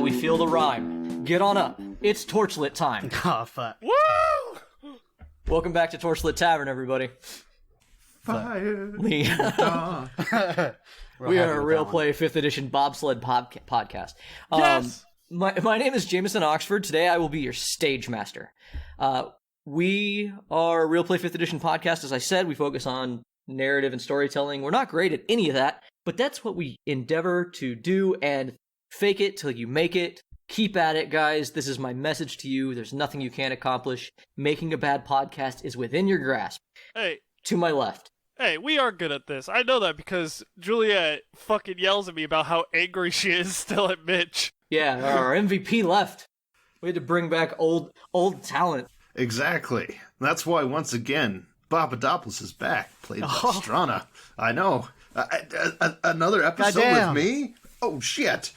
we feel the rhyme. Get on up. It's Torchlit time. Oh, fuck. Woo! Welcome back to Torchlit Tavern, everybody. Fire. We are a real play 5th edition bobsled podcast. Yes! My name is Jameson Oxford. Today I will be your stage master. We are a real play 5th edition podcast. As I said, we focus on narrative and storytelling. We're not great at any of that, but that's what we endeavor to do, and fake it till you make it. Keep at it, guys. This is my message to you. There's nothing you can't accomplish. Making a bad podcast is within your grasp. Hey. To my left. Hey, we are good at this. I know that because Juliet fucking yells at me about how angry she is still at Mitch. Yeah, our MVP left. We had to bring back old talent. Exactly. That's why, once again, Bobp is back. Played by Strana. I know. Another episode Goddamn. with me? Oh, shit.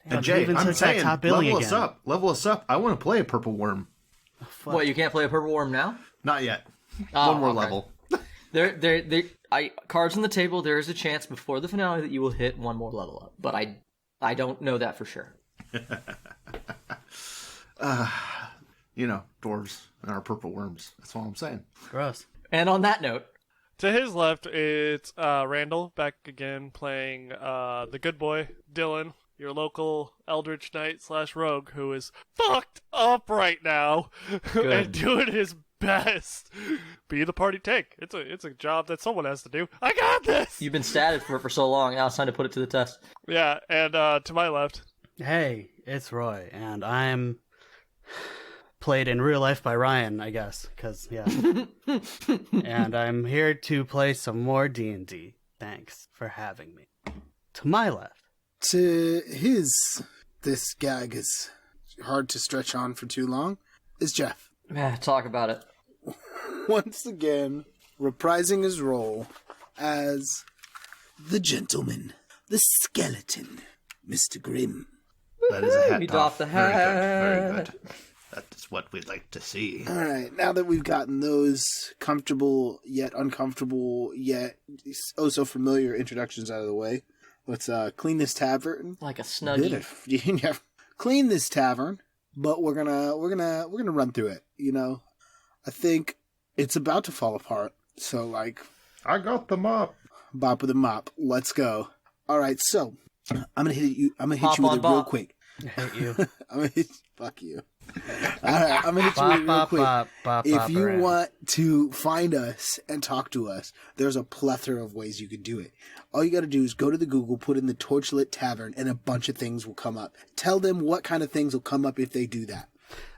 Damn, And Jay, even I'm took that saying, top billing level us again. up. Level us up. I want to play a Purple Worm. Fuck. What, you can't play a Purple Worm now? Not yet. Oh, One more okay. level. Cards on the table, there is a chance before the finale that you will hit one more level up. But I don't know that for sure. You know, dwarves and our Purple Worms. That's all I'm saying. Gross. And on that note, To his left, it's Randall back again playing the good boy, Dylan, your local Eldritch Knight / rogue who is fucked up right now and doing his best. Be the party tank. It's a job that someone has to do. I got this! you've been statted for so long, now it's time to put it to the test. Yeah, and to my left, Hey, it's Roy, and I'm played in real life by Ryan, I guess, because, yeah. And I'm here to play some more D&D. Thanks for having me. To my left. This gag is hard to stretch on for too long, is Jeff. Talk about it. Once again, reprising his role as the gentleman, the skeleton, Mr. Grimm. That is a hat He toss. doffed the Very hat. good. Very good. That's what we'd like to see. All right, now that we've gotten those comfortable yet uncomfortable yet oh so familiar introductions out of the way, let's clean this tavern. Like a snuggie. Yeah, clean this tavern, but we're gonna run through it. You know, I think it's about to fall apart. So like, I got the mop. Bop with a mop. Let's go. All right, so I'm gonna hit you. I'm gonna hit Hop you with on it real Bobp. quick. I hate you. I'm gonna hit. Fuck you. All right, I'm gonna hit you with it real quick. If you want to find us and talk to us, there's a plethora of ways you can do it. All you got to do is go to the Google, put in the Torchlit Tavern, and a bunch of things will come up. Tell them what kind of things will come up if they do that.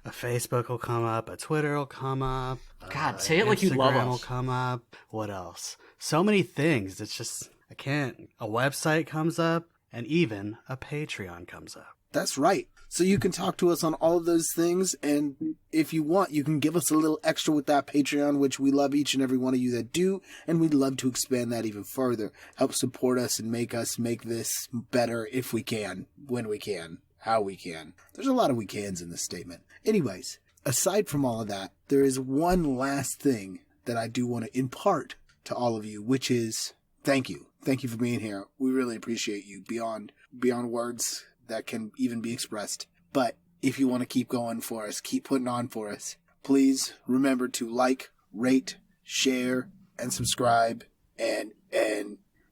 A Facebook will come up, a Twitter will come up. God, say it like you love Instagram will us. come up. What else? So many things. It's just, I can't. A website comes up, and even a Patreon comes up. That's right. So you can talk to us on all of those things, and if you want, you can give us a little extra with that Patreon, which we love each and every one of you that do, and we'd love to expand that even further. Help support us and make this better if we can, when we can, how we can. There's a lot of we cans in this statement. Anyways, aside from all of that, there is one last thing that I do want to impart to all of you, which is thank you. Thank you for being here. We really appreciate you beyond words that can even be expressed. But if you want to keep going for us, keep putting on for us, please remember to like, rate, share, and subscribe, and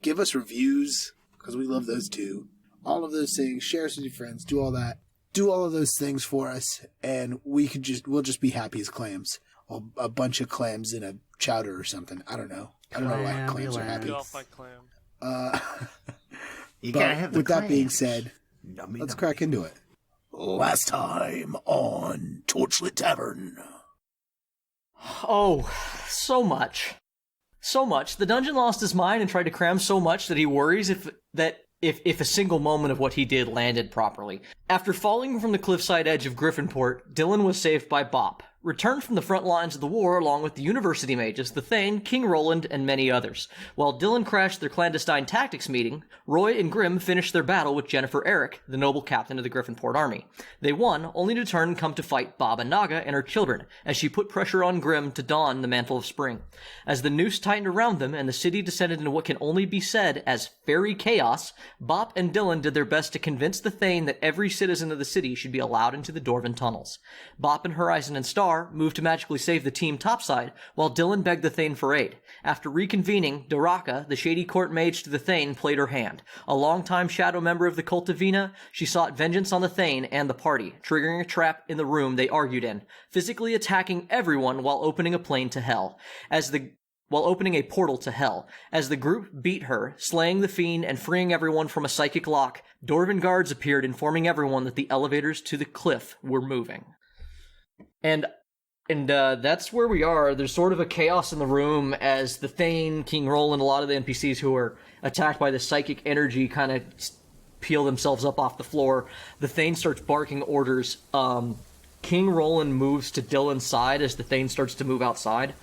give us reviews, because we love those too. All of those things, share us with your friends, do all that. Do all of those things for us, and we'll just be happy as clams. Or a bunch of clams in a chowder or something. I don't know. I don't know why clams are happy. get off my clam. You But gotta have the with that being clams. said, Nummy, let's nummy. crack into it. Last time on Torchlit Tavern. Oh, so much. So much. The dungeon lost his mind and tried to cram so much that he worries if a single moment of what he did landed properly. After falling from the cliffside edge of Griffinport, Dylan was saved by Bobp, returned from the front lines of the war along with the university mages, the Thane, King Roland, and many others. While Dylan crashed their clandestine tactics meeting, Roy and Grimm finished their battle with Jennifer Eric, the noble captain of the Griffinport army. They won, only to turn and come to fight Baba Naga and her children, as she put pressure on Grimm to don the Mantle of Spring. As the noose tightened around them and the city descended into what can only be said as fairy chaos, Bobp and Dylan did their best to convince the Thane that every citizen of the city should be allowed into the Dwarven tunnels. Bobp and Horizon and Star moved to magically save the team topside, while Dylan begged the Thane for aid. After reconvening, Daraka, the shady court mage to the Thane, played her hand. A longtime shadow member of the Cult of Vina, she sought vengeance on the Thane and the party, triggering a trap in the room they argued in, physically attacking everyone while opening a portal to hell. As the group beat her, slaying the fiend and freeing everyone from a psychic lock, Dwarven guards appeared, informing everyone that the elevators to the cliff were moving. And that's where we are. There's sort of a chaos in the room as the Thane, King Roland, a lot of the NPCs who are attacked by the psychic energy kind of peel themselves up off the floor. The Thane starts barking orders. King Roland moves to Dylan's side as the Thane starts to move outside.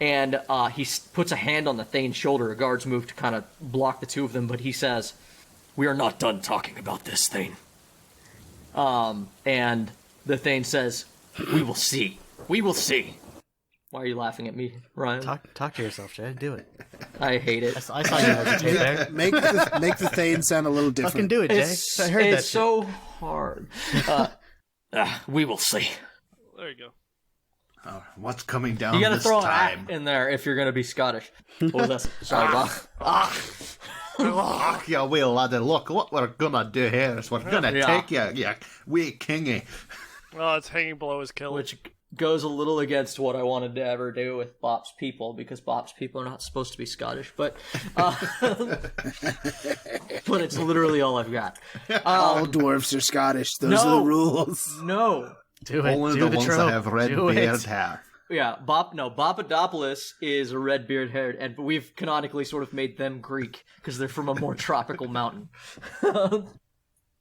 And he puts a hand on the Thane's shoulder. A guard's move to kind of block the two of them, but he says, "We are not done talking about this, Thane." And the Thane says, "We will see. We will see." Why are you laughing at me, Ryan? Talk to yourself, Jay. Do it. I hate it. I saw you hesitate there. Make the Thane sound a little different. Fucking do it, Jay. I heard that. It's so hard. We will see. There you go. What's coming down You gotta this throw an time? act in there if you're gonna be Scottish. What was that? Sorry, Yeah, well, laddie, look, what we're gonna do here is we're gonna take you, wee kingy. Well, it's hanging below his kill. which goes a little against what I wanted to ever do with Bob's people, because Bob's people are not supposed to be Scottish, but but it's literally all I've got. All dwarves are Scottish. Those are the rules. No. Do it. Only do the ones trope. that have red Do beard it. hair. Yeah, Bobadopoulos is a red beard haired, and we've canonically sort of made them Greek because they're from a more tropical mountain.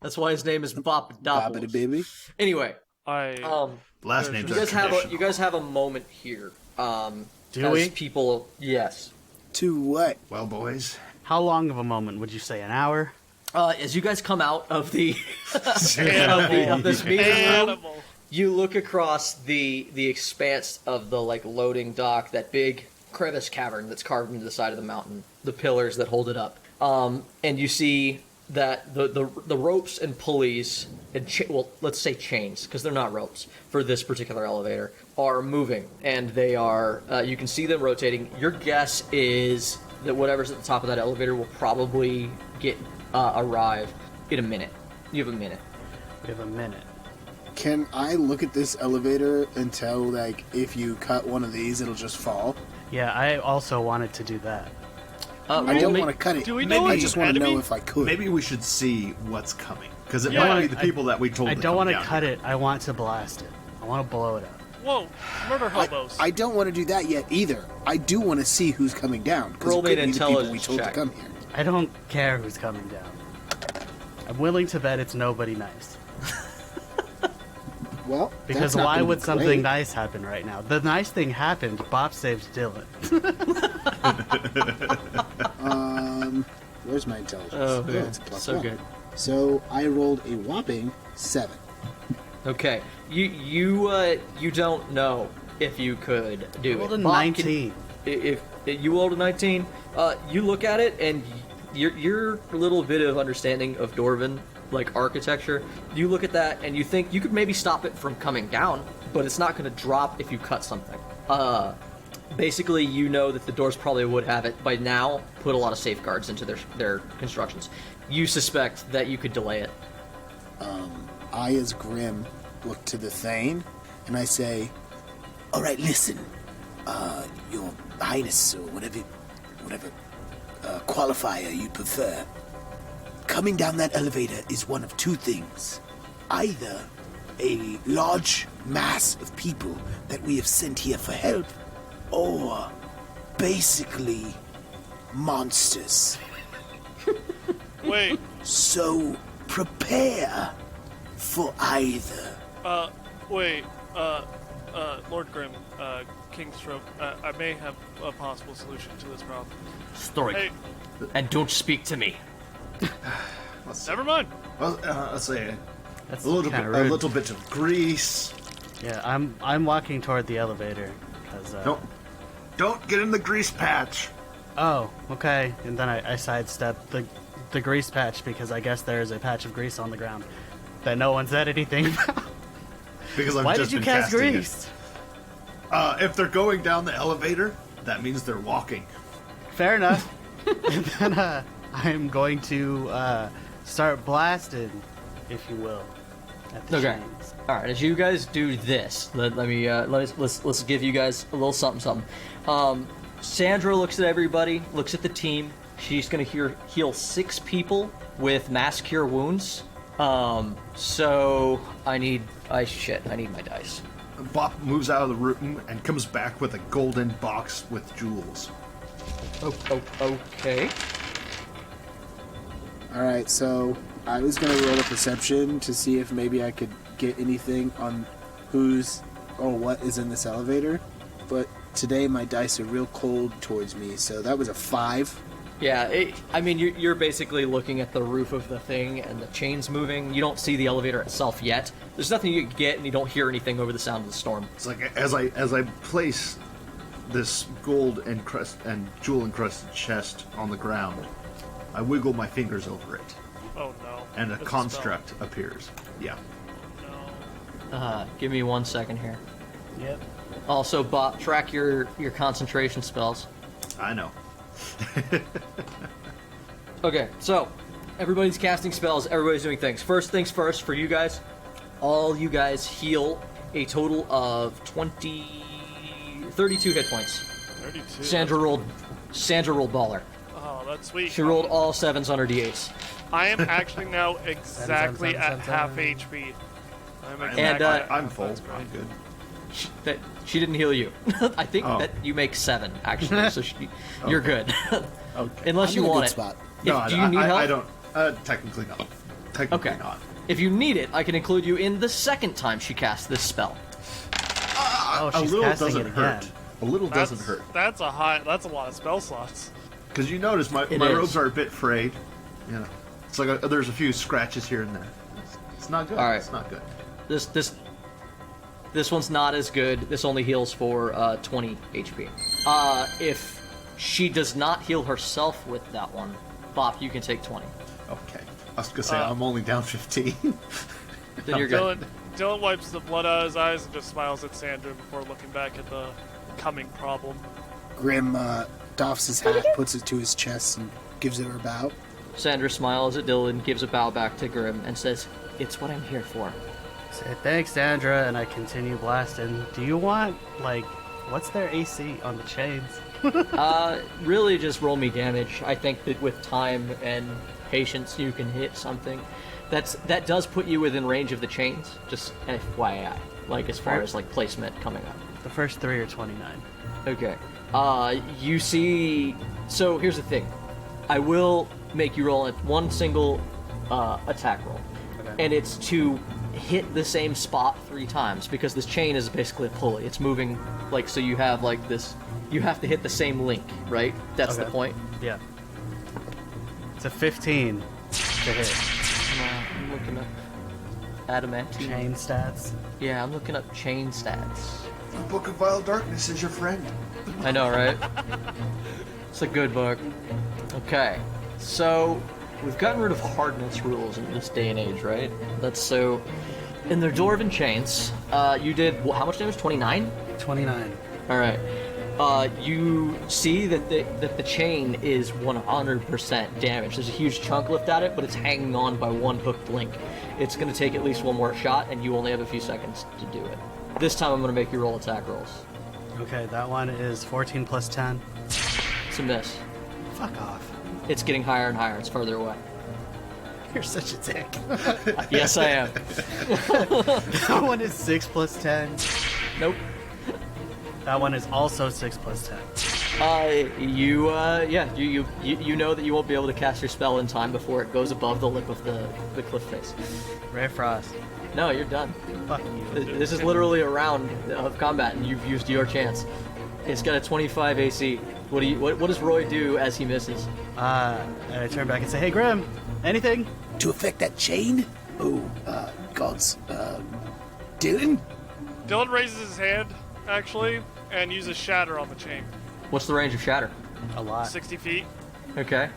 That's why his name is Bobbity Bobadopoulos. baby. Anyway, Last names you are guys traditional. you guys have a moment here. Do as we? People, yes. To what? Well, boys, How long of a moment would you say? An hour? As you guys come out of the of this meeting room, Animal. you look across the expanse of the loading dock, that big crevice cavern that's carved into the side of the mountain, the pillars that hold it up, and you see that the ropes and pulleys and let's say chains, because they're not ropes for this particular elevator, are moving, and they are you can see them rotating. Your guess is that whatever's at the top of that elevator will probably arrive in a minute. You have a minute. We have a minute. Can I look at this elevator and tell, if you cut one of these, it'll just fall? Yeah, I also wanted to do that. I don't want to cut it. Do we know I it's just want to enemy? know if I could. maybe we should see what's coming, because it Yeah. might be the people that we told. I to don't come want to down cut here. it. I want to blast it. I want to blow it up. Whoa, murder hobos. I don't want to do that yet either. I do want to see who's coming down. Because Roll it me could an be the people we intelligence told check. to come here. I don't care who's coming down. I'm willing to bet it's nobody nice. Well, Because that's not why gonna would be something great. nice happen right now? The nice thing happened. Bobp saves Dylan. Where's my intelligence? Oh, yeah. It's a plus So one. good. So I rolled a whopping 7. Okay, you don't know if you could do Rolled it. a Bob, 19. If you rolled a 19, you look at it and your little bit of understanding of Dwarven architecture, you look at that and you think you could maybe stop it from coming down, but it's not going to drop if you cut something. Basically, you know that the doors probably would have it by now put a lot of safeguards into their constructions. You suspect that you could delay it. I, as Grimm, look to the Thane, and I say, "All right, listen, Your Highness, or whatever qualifier you prefer. Coming down that elevator is one of two things: either a large mass of people that we have sent here for help, or basically monsters. Wait, So prepare for either." Lord Grimm, Kingstroke, I may have a possible solution to this problem. Story. Hey, And don't speak to me. never mind. Well, let's say That's a little kinda rude. bit of grease. Yeah, I'm walking toward the elevator because. Don't get in the grease patch. Oh, okay. And then I sidestep the grease patch because I guess there is a patch of grease on the ground that no one said anything about. Because I've Why just did you been cast casting grease? it. If they're going down the elevator, that means they're walking. Fair enough. And then I'm going to start blasting, if you will, at the Okay. chains. All right, as you guys do this, let's give you guys a little something. Sandra looks at everybody, looks at the team. She's gonna heal 6 people with mass cure wounds. So I need my dice. Bobp moves out of the room and comes back with a golden box with jewels. Okay. All right, so I was gonna roll a perception to see if maybe I could get anything on who's or what is in this elevator, but today my dice are real cold towards me, so that was a 5. Yeah, you're basically looking at the roof of the thing and the chains moving. You don't see the elevator itself yet. There's nothing you can get, and you don't hear anything over the sound of the storm. It's like as I place this gold and jewel encrusted chest on the ground, I wiggle my fingers over it, Oh no. and a It's construct appears. Yeah. spell. No. Give me 1 second here. Yep. Also, Bobp, track your concentration spells. I know. Okay, so everybody's casting spells, everybody's doing things. First things first, for you guys, all you guys heal a total of 32 hit points. 32. Sandra rolled baller. Oh, that's sweet. She rolled all 7s on her d8s. I am actually now exactly Seven, at seven, half seven. HP. I'm And, exactly at I'm half, full. that's great. I'm good. She didn't heal you. I think Oh. that you make 7, actually, so you're good. Okay. Unless I'm you in a want good it. spot. No, Do you need help? I don't. Technically not. Technically Okay. not. If you need it, I can include you in the second time she casts this spell. Oh, A she's little casting doesn't it hurt. again. A little That's, doesn't hurt. That's a lot of spell slots. Because you notice my It is. robes are a bit frayed. You know, it's like there's a few scratches here and there. It's not good. All right. It's not good. This one's not as good. This only heals for 20 HP. If she does not heal herself with that one, Bobp, you can take 20. Okay. I was gonna say I'm only down 15. Then you're good. Dylan wipes the blood out of his eyes and just smiles at Sandra before looking back at the coming problem. Grimm doffs his hat, puts it to his chest, and gives her a bow. Sandra smiles at Dylan, gives a bow back to Grimm, and says, "It's what I'm here for." Say thanks, Sandra, and I continue blasting. Do you want, what's their AC on the chains? Really just roll me damage. I think that with time and patience you can hit something. That does put you within range of the chains, just FYI. As far as placement coming up. The first 3 are 29. Okay. You see. So here's the thing. I will make you roll one single attack roll, Okay. and it's to hit the same spot 3 times because this chain is basically a pulley. It's moving so you have this. You have to hit the same link, right? That's the Okay. point. Yeah. It's a 15 to hit. I'm looking up adamantine. Chain stats. Yeah, I'm looking up chain stats. The Book of Vile Darkness is your friend. I know, right? It's a good book. Okay, so we've gotten rid of hardness rules in this day and age, right? That's so. In their Dwarven chains, you did how much damage? 29. 29. All right. You see that the chain is 100% damaged. There's a huge chunk left at it, but it's hanging on by one hooked link. It's going to take at least one more shot, and you only have a few seconds to do it. This time, I'm going to make you roll attack rolls. Okay, that one is 14 plus 10. It's a miss. Fuck off. It's getting higher and higher. It's further away. You're such a dick. Yes, I am. That one is 6 plus 10. Nope. That one is also 6 plus 10. You know that you won't be able to cast your spell in time before it goes above the lip of the cliff face. Ray Frost. No, you're done. Fuck you. This is literally a round of combat, and you've used your chance. It's got a 25 AC. What does Roy do as he misses? And I turn back and say, "Hey, Grimm, anything?" To affect that chain? Oh, gods. Dylan? Dylan raises his hand, actually, and uses Shatter on the chain. What's the range of Shatter? A lot. 60 feet. Okay.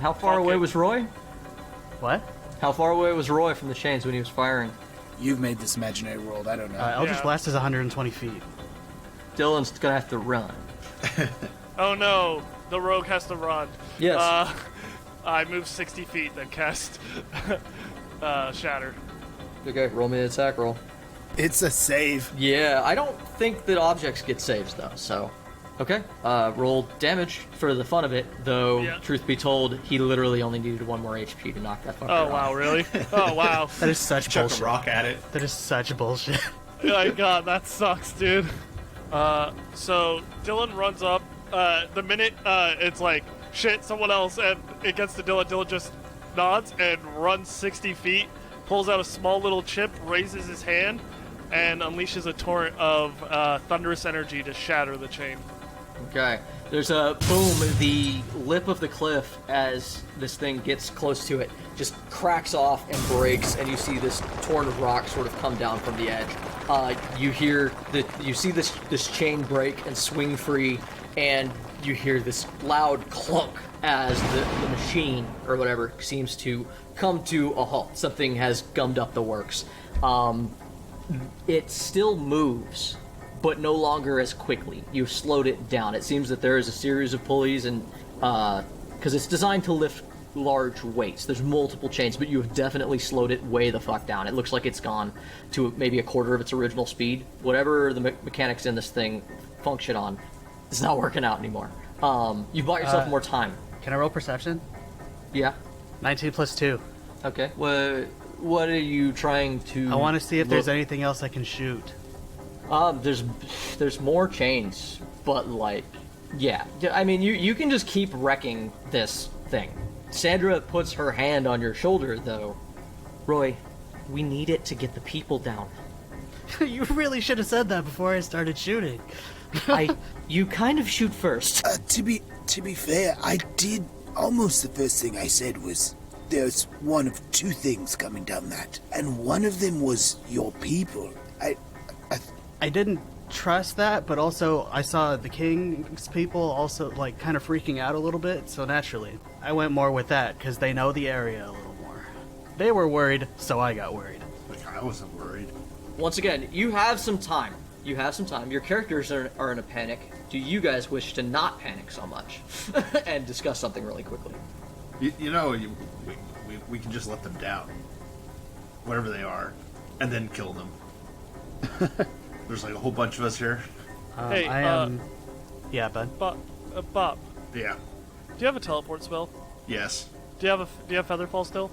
How far Fuck away it. was Roy? What? How far away was Roy from the chains when he was firing? You've made this imaginary world, I don't know. Eldritch Yeah. Blast is 120 feet. Dylan's gonna have to run. Oh no, the rogue has to run. Yes. I move 60 feet, then cast Shatter. Okay, roll me an attack roll. It's a save. Yeah, I don't think that objects get saves though, so. Okay, roll damage for the fun of it, though, Yeah. truth be told, he literally only needed 1 more HP to knock that fucker Oh off. wow, really? Oh wow. That is such Chuck bullshit. a rock at it. That is such bullshit. Oh my god, that sucks, dude. So Dylan runs up. The minute it's like, shit, someone else, and it gets to Dylan, Dylan just nods and runs 60 feet, pulls out a small little chip, raises his hand, and unleashes a torrent of thunderous energy to shatter the chain. Okay, there's a boom, the lip of the cliff, as this thing gets close to it, just cracks off and breaks, and you see this torrent of rock sort of come down from the edge. You see this chain break and swing free, and you hear this loud clunk as the machine, or whatever, seems to come to a halt. Something has gummed up the works. It still moves, but no longer as quickly. You've slowed it down. It seems that there is a series of pulleys, and because it's designed to lift large weights. There's multiple chains, but you have definitely slowed it way the fuck down. It looks like it's gone to maybe a quarter of its original speed. Whatever the mechanics in this thing function on, it's not working out anymore. You bought yourself more time. Can I roll perception? Yeah. 19 plus 2. Okay. What are you trying to? I want to see if there's look- anything else I can shoot. There's more chains, but like, yeah. I mean, you can just keep wrecking this thing. Sandra puts her hand on your shoulder, though. Roy, we need it to get the people down. You really should have said that before I started shooting. You kind of shoot first. To be fair, I did almost the first thing I said was there's one of two things coming down that, and one of them was your people. I didn't trust that, but also I saw the king's people also like kind of freaking out a little bit, so naturally I went more with that because they know the area a little more. They were worried, so I got worried. Like, I wasn't worried. Once again, you have some time. Your characters are in a panic. Do you guys wish to not panic so much and discuss something really quickly? We can just let them down, whatever they are, and then kill them. There's like a whole bunch of us here. Hey, I am. Yeah, bud. Bobp, Yeah. do you have a teleport spell? Yes. Do you have Featherfall still?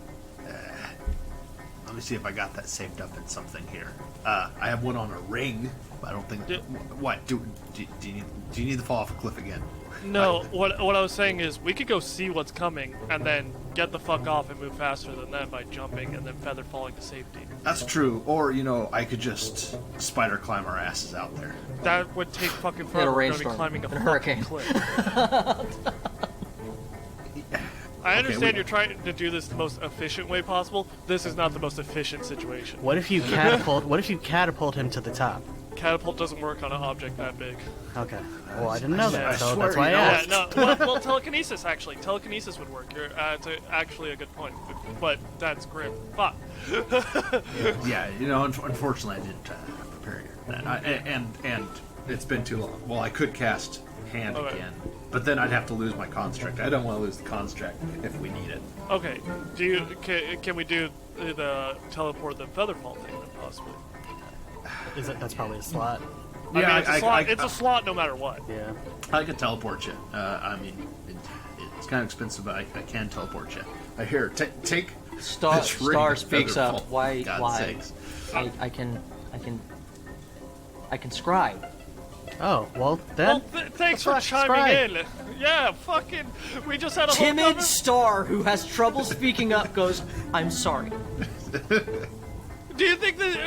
Let me see if I got that saved up in something here. I have one on a ring. But I don't think. What? Do you need to fall off a cliff again? No. What I was saying is we could go see what's coming and then get the fuck off and move faster than that by jumping and then feather falling to safety. That's true. Or I could just spider climb our asses out there. That would take fucking In a forever. We're gonna be rainstorm. climbing a In a fucking hurricane. cliff. I understand we- you're trying to do this the most efficient way possible. This is not the most efficient situation. What if you catapult? What if you catapult him to the top? Catapult doesn't work on an object that big. Okay. Well, I didn't know I that, so swear, that's why I you know, asked. Yeah, no. Well, telekinesis actually. Telekinesis would work. It's actually a good point, but that's grim. Fuck. Yeah. Unfortunately, I didn't prepare that. And it's been too long. Well, I could cast hand Okay. again, but then I'd have to lose my construct. I don't want to lose the construct if we need it. Okay. Can we do the teleport the featherfall thing then possibly? That's probably a slot. I mean, it's a slot. I- It's a slot no matter what. Yeah. I could teleport you. I mean, it's kind of expensive, but I can teleport you. Here, take Star this ring of speaks feather up. fall, Why? God's Why? sakes. I can scribe. Oh well, then. Well, thanks for fuck, chiming scribe. in. Yeah, fucking. We just had a whole Timid conversation. Star, who has trouble speaking up, goes, "I'm sorry." Do you think that...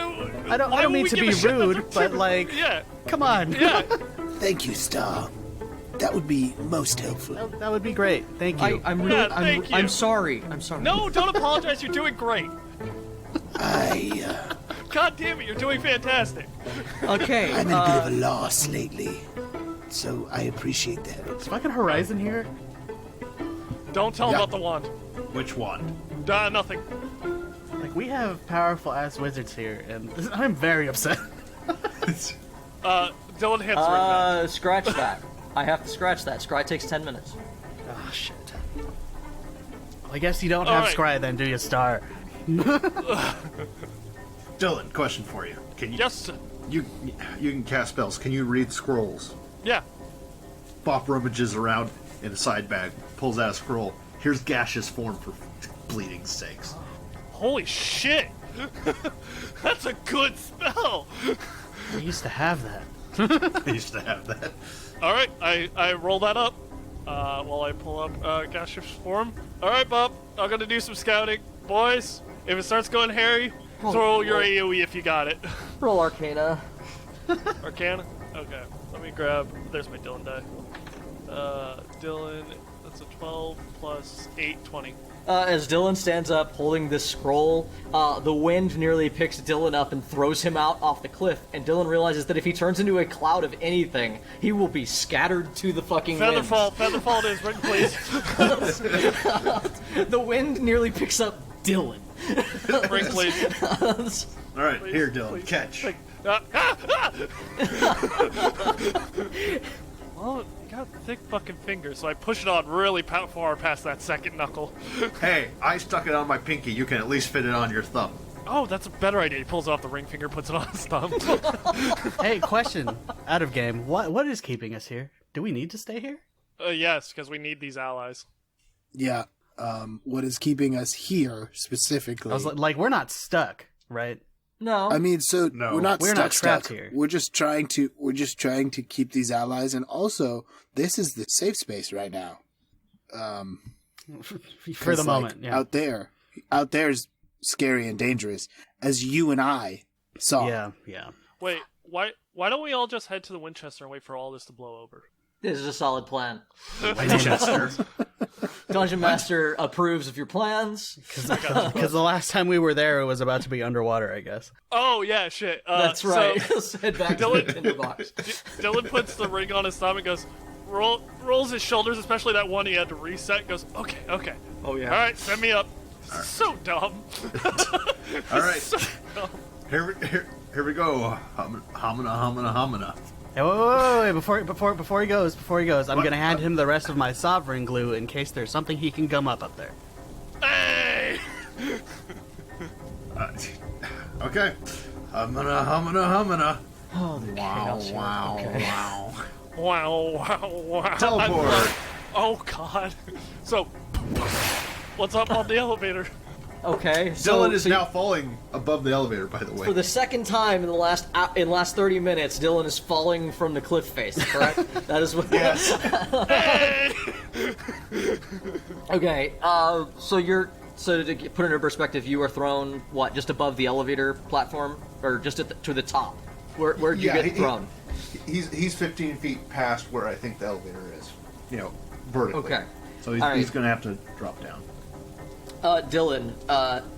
I don't mean to be rude, but like... Yeah. Come on. Yeah. Thank you, Star. That would be most helpful. That would be great. Thank you. I'm sorry. No, don't apologize. You're doing great. I, God damn it, you're doing fantastic. Okay. I'm in a bit of a loss lately, so I appreciate the help. Is fucking Horizon here? Don't tell him about the wand. Which one? Nothing. Like, we have powerful-ass wizards here, and I'm very upset. Dylan hands the ring back. Scratch that. I have to scratch that. Scry takes 10 minutes. Oh, shit. Well, I guess you don't All have right. Scry then, do you, Star? Dylan, question for you. Can you? Yes. You can cast spells. Can you read scrolls? Yeah. Bobp rummages around in a side bag, pulls out a scroll. Here's gaseous form for bleeding sakes. Holy shit. That's a good spell. I used to have that. I used to have that. All right, I roll that up while I pull up gaseous form. All right, Bob, I'm gonna do some scouting, boys. If it starts going hairy, throw your AOE if you got it. Roll Arcana. Arcana. Okay, let me grab. There's my Dylan die. Dylan, that's a 12 plus 8, 20. As Dylan stands up holding this scroll, the wind nearly picks Dylan up and throws him out off the cliff, and Dylan realizes that if he turns into a cloud of anything, he will be scattered to the fucking wind. Featherfall it is, ring please. The wind nearly picks up Dylan. Ring please. All right, Please, here, Dylan, please. catch. Well, you got thick fucking fingers, so I push it on really far past that second knuckle. Hey, I stuck it on my pinky. You can at least fit it on your thumb. Oh, that's a better idea. He pulls off the ring finger, puts it on his thumb. Hey, question. Out of game. What is keeping us here? Do we need to stay here? Yes, because we need these allies. Yeah. What is keeping us here specifically? I was like, we're not stuck, right? No. I mean, so No. we're not We're not stuck trapped here. We're just trying to keep these allies, and also this is the safe space right now. For the 'Cause, moment, yeah. Out there's scary and dangerous, as you and I saw. Yeah. Wait, why don't we all just head to the Winchester and wait for all this to blow over? This is a solid plan. Winchester. Dungeon Master approves of your plans. Because the last time we were there, it was about to be underwater, I guess. Oh, yeah, shit. That's right. So, Let's head back to the tinderbox. Dylan puts the ring on his thumb and goes, rolls his shoulders, especially that one he had to reset, and goes, okay. Oh, yeah. All right, send me up. So dumb. All right, So dumb. here we go. Homina. Hey, wait, before he goes, I'm What? gonna hand him the rest of my sovereign glue in case there's something he can gum up there. Hey! Okay. Homina. Holy chaos here. Okay. Wow. Teleport. Oh, God. So, what's up on the elevator? Okay. Dylan is now falling above the elevator, by the way. For the second time in the last 30 minutes, Dylan is falling from the cliff face. Correct? That is what. Yes. Hey! Okay. So to put it into perspective, you are thrown just above the elevator platform, or just to the top. Where'd you get thrown? He's 15 feet past where I think the elevator is. Vertically. Okay. So he's, All right. he's going to have to drop down. Dylan,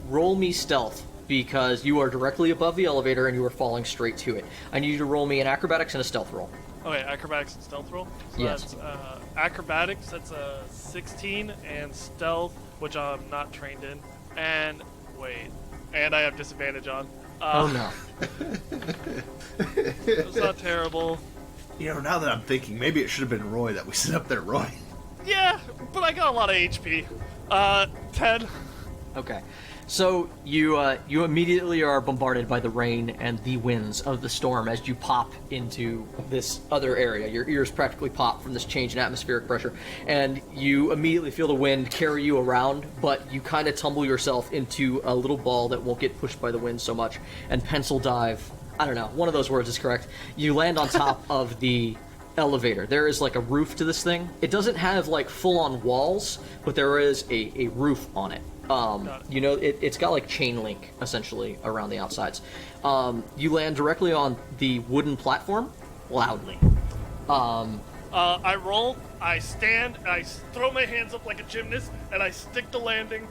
roll me stealth because you are directly above the elevator and you are falling straight to it. I need you to roll me an acrobatics and a stealth roll. Okay, acrobatics and stealth roll. So Yes. That's, acrobatics, that's a 16, and stealth, which I'm not trained in. And I have disadvantage on. Oh no. It's not terrible. Now that I'm thinking, maybe it should have been Roy that we sent up there, Roy. Yeah, but I got a lot of HP. 10. Okay. So you immediately are bombarded by the rain and the winds of the storm as you pop into this other area. Your ears practically pop from this change in atmospheric pressure, and you immediately feel the wind carry you around, but you kind of tumble yourself into a little ball that won't get pushed by the wind so much, and pencil dive. I don't know, one of those words is correct. You land on top of the elevator. There is a roof to this thing. It doesn't have full-on walls, but there is a roof on it. You know, it's got like chain link essentially around the outsides. You land directly on the wooden platform loudly. I roll, I stand, I throw my hands up like a gymnast, and I stick the landing.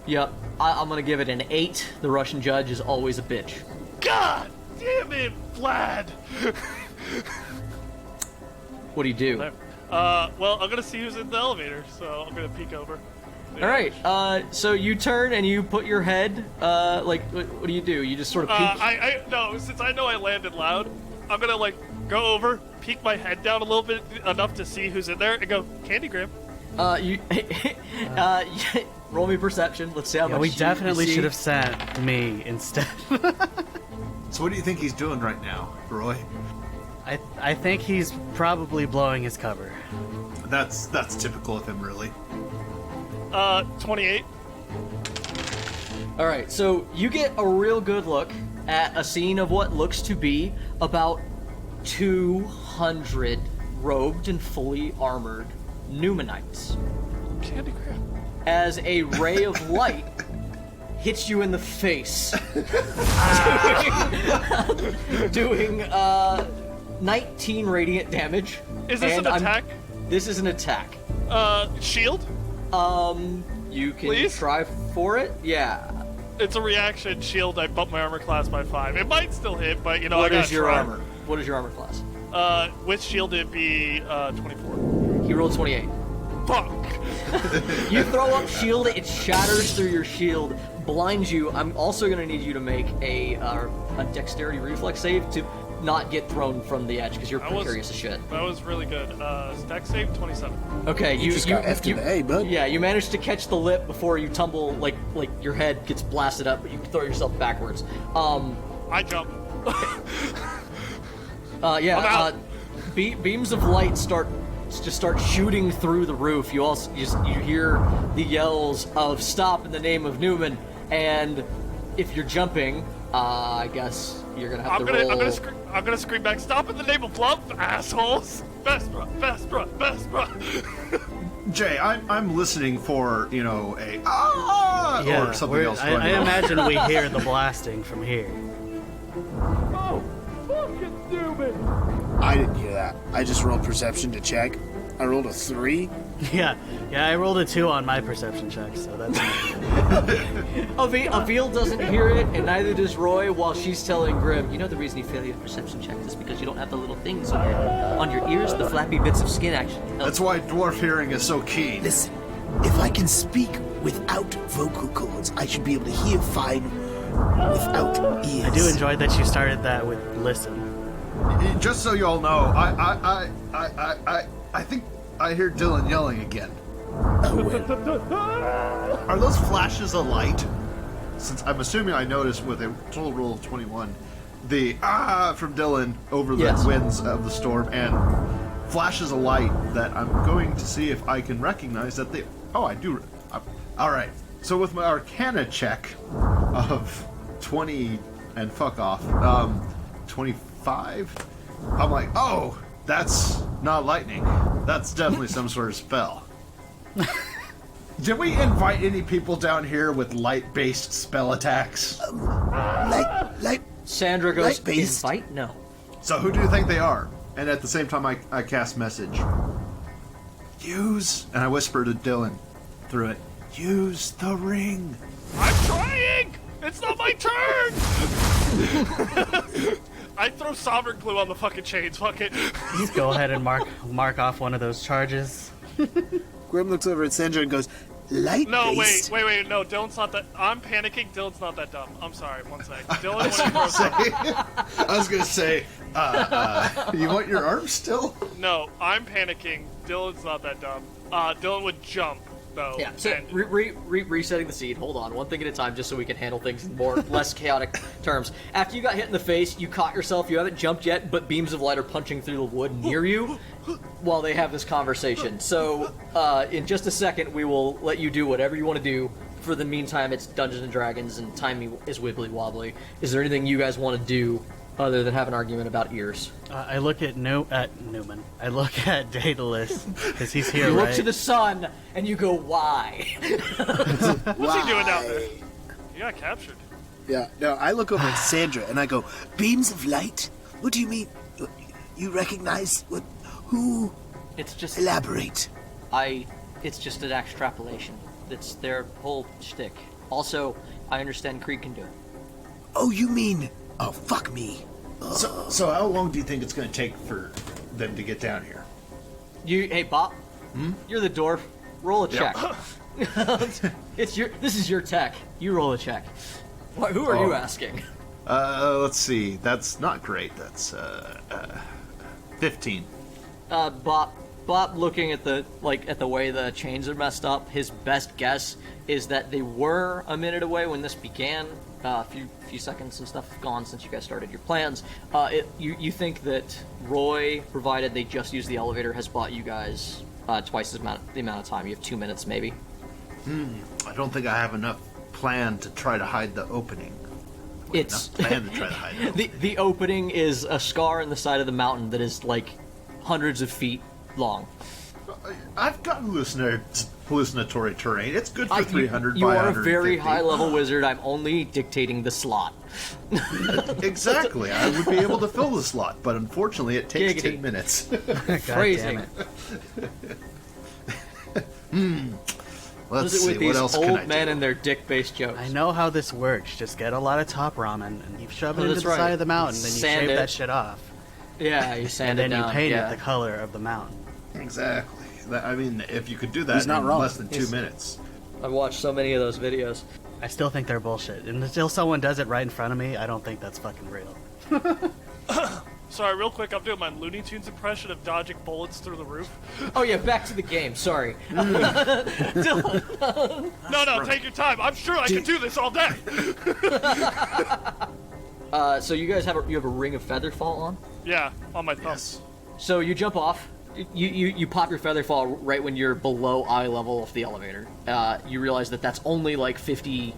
Yep, I'm gonna give it an 8. The Russian judge is always a bitch. God damn it, Vlad! What do you do? Well, I'm gonna see who's in the elevator, so I'm gonna peek over. All right, so you turn and you put your head, what do? You just sort of peek? No, since I know I landed loud, I'm gonna, like, go over, peek my head down a little bit, enough to see who's in there, and go, Candy Grimm. Roll me perception. Let's see how much we you definitely see. should have sent me instead. So what do you think he's doing right now, Roy? I think he's probably blowing his cover. That's typical of him, really. 28. All right, so you get a real good look at a scene of what looks to be about 200 robed and fully armored Numenites. Candy Grimm. As a ray of light hits you in the face, doing 19 radiant damage. Is this an attack? This is an attack. Shield? You can Please? try for it. Yeah. It's a reaction shield. I bumped my armor class by 5. It might still hit, but, you know, What I is gotta your try. armor? What is your armor class? With shield, it'd be 24. He rolled 28. Fuck! You throw up shield, it shatters through your shield, blinds you. I'm also going to need you to make a dexterity reflex save to not get thrown from the edge, because you're precarious as shit. That was really good. Stack save, 27. Okay, You just got F to the A, bud. Yeah, you managed to catch the lip before you tumble, like your head gets blasted up, but you throw yourself backwards. I jump. Beams of light start shooting through the roof. You hear the yells of "Stop in the name of Newman!" and if you're jumping, I guess you're gonna have to roll. I'm gonna scream back. Stop in the name of love, assholes! Vestra. Jay, I'm listening for, you know, a or something else going I on. imagine we hear the blasting from here. Oh, fucking Newman! I didn't hear that. I just rolled perception to check. I rolled a 3. Yeah, I rolled a 2 on my perception check, so that's Avil doesn't hear it, and neither does Roy, while she's telling Grimm, you know the reason you fail your perception check is because you don't have the little things on your ears, the flappy bits of skin actually help. That's why dwarf hearing is so keen. Listen, if I can speak without vocal cords, I should be able to hear fine without ears. I do enjoy that you started that with listen. Just so you all know, I think I hear Dylan yelling again. Oh, well. Are those flashes of light? Since I'm assuming I noticed with a total roll of 21, the from Dylan over the winds of the storm and flashes of light that I'm going to see if I can recognize that they. Oh, I do. All right. So with my Arcana check of 20 and fuck off, 25. I'm like, oh, that's not lightning. That's definitely some sort of spell. Did we invite any people down here with light-based spell attacks? Light. Sandra goes, light-based. invite? No. So who do you think they are? And at the same time, I cast message. Use, and I whisper to Dylan through it, use the ring. I'm trying! It's not my turn! I throw sovereign glue on the fucking chains, fuck it. Just go ahead and mark off one of those charges. Grimm looks over at Sandra and goes, light. No, wait, no, Dylan's not that. I'm panicking, Dylan's not that dumb. I'm sorry, one sec. Dylan, when he throws I was gonna say, you want your arm still? No, I'm panicking, Dylan's not that dumb. Dylan would jump, though. Yeah, so and- resetting the seed. Hold on, one thing at a time, just so we can handle things in less chaotic terms. After you got hit in the face, you caught yourself. You haven't jumped yet, but beams of light are punching through the wood near you while they have this conversation. So, in just a second, we will let you do whatever you want to do. For the meantime, it's Dungeons and Dragons, and timing is wibbly wobbly. Is there anything you guys want to do other than have an argument about ears. I look at Newman. I look at Daedalus because he's here, You right? look to the sun and you go, why? What's he doing down there? You got captured. Yeah, no, I look over at Sandra and I go, beams of light? What do you mean? You recognize what? Who? It's just Elaborate. It's just an extrapolation. It's their whole shtick. Also, I understand Krieg can do it. Oh, you mean? Oh, fuck me. So how long do you think it's going to take for them to get down here? Hey, Bobp, you're the dwarf. Roll a check. This is your tech. You roll a check. Who are you asking? Let's see. That's not great. That's 15. Bobp, looking at the way the chains are messed up, his best guess is that they were a minute away when this began. A few seconds and stuff have gone since you guys started your plans. You think that Roy, provided they just use the elevator, has bought you guys twice the amount of time. You have 2 minutes, maybe. I don't think I have enough plan to try to hide the opening. It's enough plan to try to hide it. the opening is a scar in the side of the mountain that is like hundreds of feet long. I've got hallucinatory terrain. It's good for 300 you by are 150. a very high-level wizard. I'm only dictating the slot. Exactly. I would be able to fill the slot, but unfortunately it takes Giggity. 10 minutes. God Phrasing. damn it. What Let's is it with see, what these else can old I men do? and their dick-based jokes? I know how this works. Just get a lot of top ramen and you shove it into that's the right. side of the mountain, then you Sand shave it. that shit off, Yeah, you sand and it then down. you paint yeah. it the color of the mountain. Exactly. I mean, if you could do that He's not in wrong. less than 2 minutes. I've watched so many of those videos. I still think they're bullshit, and until someone does it right in front of me, I don't think that's fucking real. Sorry, real quick, I'm doing my Looney Tunes impression of dodging bullets through the roof. Oh yeah, back to the game. Sorry. No, take your time. I'm sure I can do this all day. So you guys have a ring of feather fall on. Yeah, on my thumb. Yes. So you jump off. You pop your feather fall right when you're below eye level of the elevator. You realize that that's only like 50,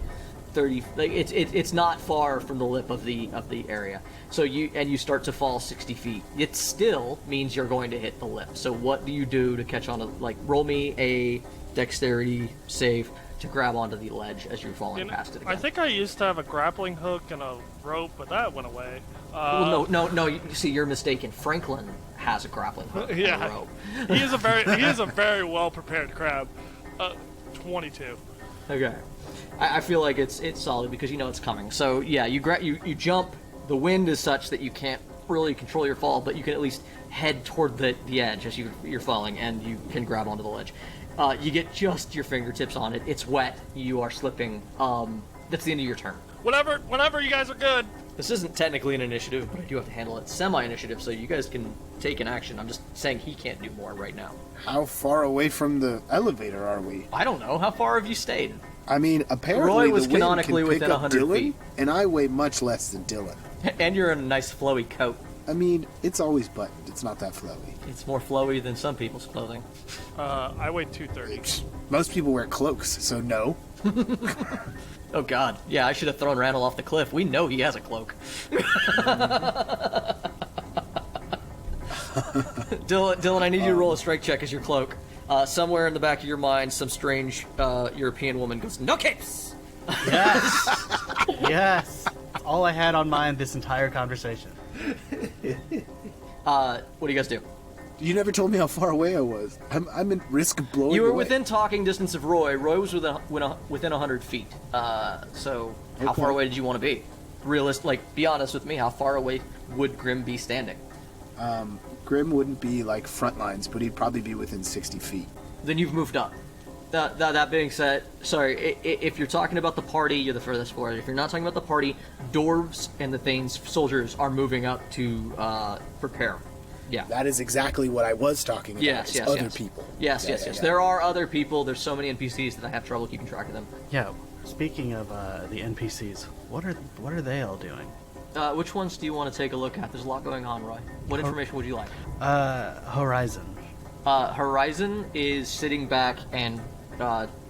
30. Like it's not far from the lip of the area. So you start to fall 60 feet. It still means you're going to hit the lip. So what do you do to catch on to, like, roll me a dexterity save to grab onto the ledge as you're falling past it again. I think I used to have a grappling hook and a rope, but that went away. Well, no. You see, you're mistaken. Franklin has a grappling hook and a Yeah. rope. he is a very well prepared crab. 22. Okay. I feel like it's solid because you know it's coming. So yeah, you jump. The wind is such that you can't really control your fall, but you can at least head toward the edge as you're falling, and you can grab onto the ledge. You get just your fingertips on it. It's wet. You are slipping. That's the end of your turn. Whenever you guys are good. This isn't technically an initiative, but I do have to handle it semi-initiative, so you guys can take an action. I'm just saying he can't do more right now. How far away from the elevator are we? I don't know. How far have you stayed? I mean, apparently Roy was the wind canonically can pick within up 100 Dylan, feet. and I weigh much less than Dylan. And you're in a nice flowy coat. I mean, it's always buttoned. It's not that flowy. It's more flowy than some people's clothing. I weighed 230. Most people wear cloaks, so no. Oh god, yeah, I should have thrown Randall off the cliff. We know he has a cloak. Dylan, I need you to roll a strike check as your cloak. Somewhere in the back of your mind, some strange European woman goes, "No capes!" Yes! Yes! All I had on mind this entire conversation. What do you guys do? You never told me how far away I was. I'm at risk of blowing You were away. within talking distance of Roy. Roy was within 100 feet. So how Okay. far away did you want to be? Be honest with me. How far away would Grimm be standing? Grimm wouldn't be like front lines, but he'd probably be within 60 feet. Then you've moved up. That being said, sorry, if you're talking about the party, you're the furthest forward. If you're not talking about the party, dwarves and the Thane's soldiers are moving up to prepare. Yeah. That is exactly what I was talking about. Yes, is yes, other yes. people. Yes. Yeah. There are other people. There's so many NPCs that I have trouble keeping track of them. Yeah, speaking of the NPCs, what are they all doing? Which ones do you want to take a look at? There's a lot going on, Roy. What information would you like? Horizon. Horizon is sitting back and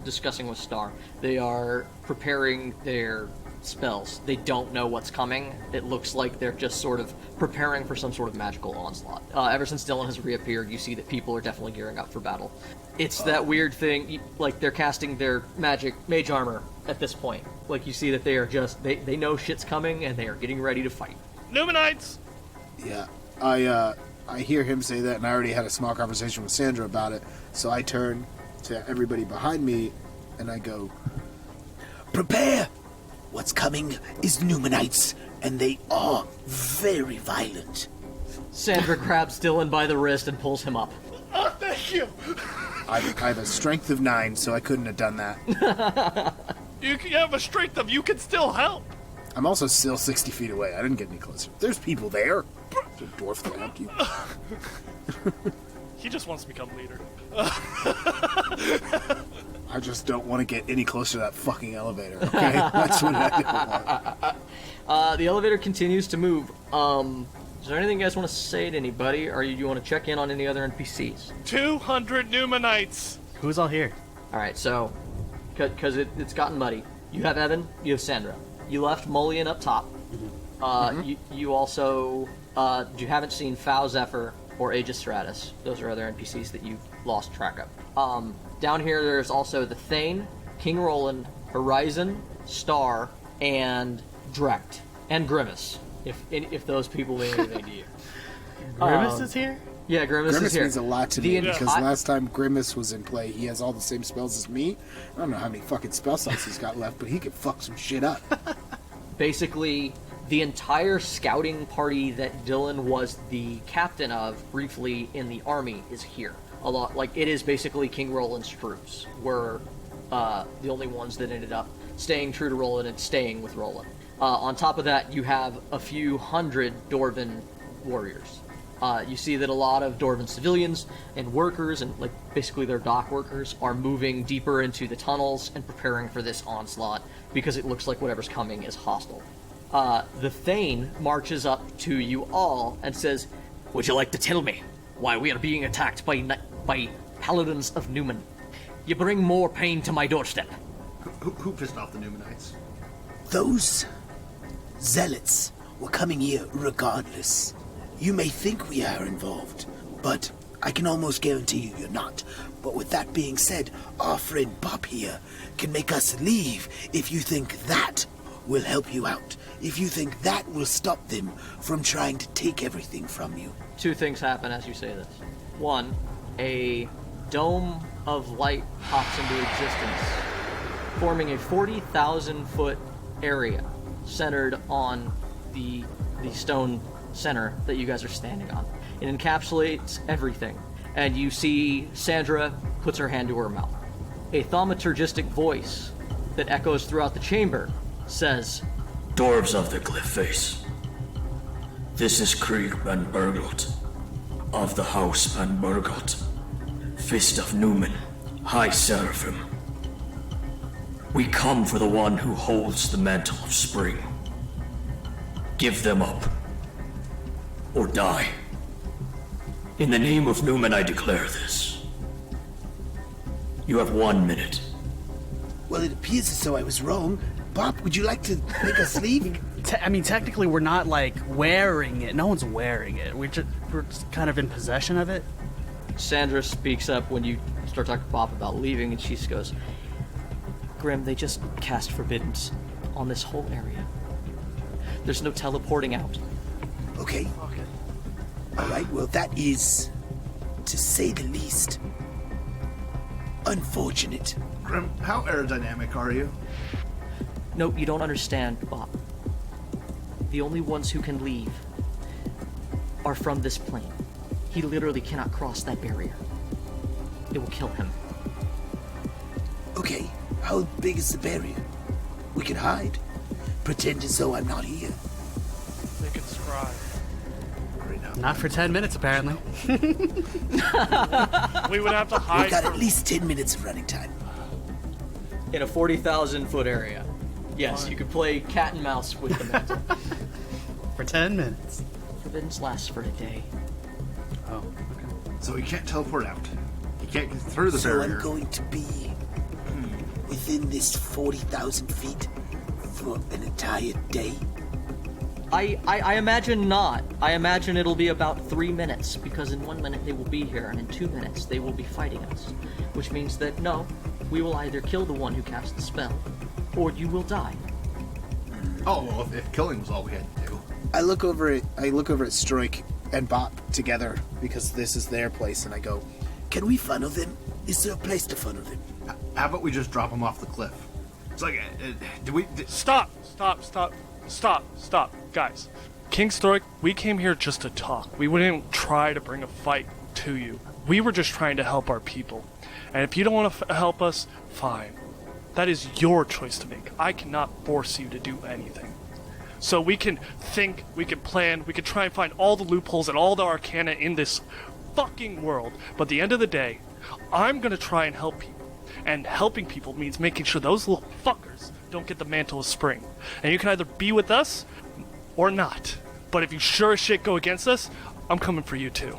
discussing with Star. They are preparing their spells. They don't know what's coming. It looks like they're just sort of preparing for some sort of magical onslaught. Ever since Dylan has reappeared, you see that people are definitely gearing up for battle. It's that weird thing, like they're casting their mage armor at this point. Like you see that they are just, they know shit's coming and they are getting ready to fight. Numenites! Yeah, I hear him say that, and I already had a small conversation with Sandra about it, so I turn to everybody behind me, and I go, "Prepare! What's coming is Numenites, and they are very violent." Sandra grabs Dylan by the wrist and pulls him up. Oh, thank you! I have a strength of 9, so I couldn't have done that. You have a strength of, you can still help! I'm also still 60 feet away. I didn't get any closer. There's people there. There's a dwarf that helped you. He just wants to become leader. I just don't want to get any closer to that fucking elevator, okay? That's what I don't want. The elevator continues to move. Is there anything you guys want to say to anybody, or you want to check in on any other NPCs? 200 Numenites! Who's all here? Alright, so, because it's gotten muddy. You have Evan, you have Sandra. You left Molian up top. You also, you haven't seen Foul Zephyr or Aegis Stratus. Those are other NPCs that you've lost track of. Down here there's also the Thane, King Roland, Horizon, Star, and Drecht. And Grimace, if those people mean anything to you. Grimace is here? Yeah, Grimace is here. Means a lot to The me, because entire- last time Grimace was in play, he has all the same spells as me. I don't know how many fucking spell slots he's got left, but he could fuck some shit up. Basically, the entire scouting party that Dylan was the captain of briefly in the army is here. A lot, like, it is basically King Roland's troops were the only ones that ended up staying true to Roland and staying with Roland. On top of that, you have a few hundred Dwarven warriors. You see that a lot of Dwarven civilians and workers, and like basically their dock workers, are moving deeper into the tunnels and preparing for this onslaught because it looks like whatever's coming is hostile. The Thane marches up to you all and says, "Would you like to tell me why we are being attacked by paladins of Numen? You bring more pain to my doorstep." Who pissed off the Numenites? Those zealots were coming here regardless. You may think we are involved, but I can almost guarantee you you're not. But with that being said, our friend Bobp here can make us leave if you think that will help you out. If you think that will stop them from trying to take everything from you. Two things happen as you say this. One, a dome of light pops into existence, forming a 40,000 foot area centered on the stone center that you guys are standing on. It encapsulates everything, and you see Sandra puts her hand to her mouth. A thaumaturgistic voice that echoes throughout the chamber says, "Dwarves of the Cliff Face, this is Krieg van Bergelt, of the House van Bergelt, Fist of Numen, High Seraphim. We come for the one who holds the mantle of spring. Give them up, or die. In the name of Numen, I declare this. You have 1 minute." Well, it appears as though I was wrong. Bobp, would you like to make us leave? I mean, technically, we're not, like, wearing it. No one's wearing it. We're just kind of in possession of it. Sandra speaks up when you start talking to Bobp about leaving, and she goes, "Grimm, they just cast forbiddance on this whole area. There's no teleporting out." Okay. Alright, well, that is, to say the least, unfortunate. Grimm, how aerodynamic are you? No, you don't understand, Bobp. The only ones who can leave are from this plane. He literally cannot cross that barrier. It will kill him. Okay, how big is the barrier? We can hide. Pretend as though I'm not here. They can scribe. Not for 10 minutes, apparently. We would have to hide. We've got at least 10 minutes of running time. In a 40,000 foot area. Yes, you could play cat and mouse with the mantle. For 10 minutes. Forbiddance lasts for a day. Oh, okay. So he can't teleport out. He can't get through the So barrier. I'm going to be within this 40,000 feet for for an entire day? I imagine not. I imagine it'll be about 3 minutes, because in 1 minute they will be here, and in 2 minutes they will be fighting us. Which means that, no, we will either kill the one who cast the spell, or you will die. Oh, well, if killing was all we had to do. I look over at Stroik and Bobp together, because this is their place, and I go, can we funnel them? Is there a place to funnel them? How about we just drop them off the cliff? It's like, Stop, guys. King Stroik, we came here just to talk. We wouldn't try to bring a fight to you. We were just trying to help our people. And if you don't want to help us, fine. That is your choice to make. I cannot force you to do anything. So we can think, we can plan, we can try and find all the loopholes and all the arcana in this fucking world. But at the end of the day, I'm gonna try and help people. And helping people means making sure those little fuckers don't get the mantle of spring. And you can either be with us or not. But if you sure as shit go against us, I'm coming for you too.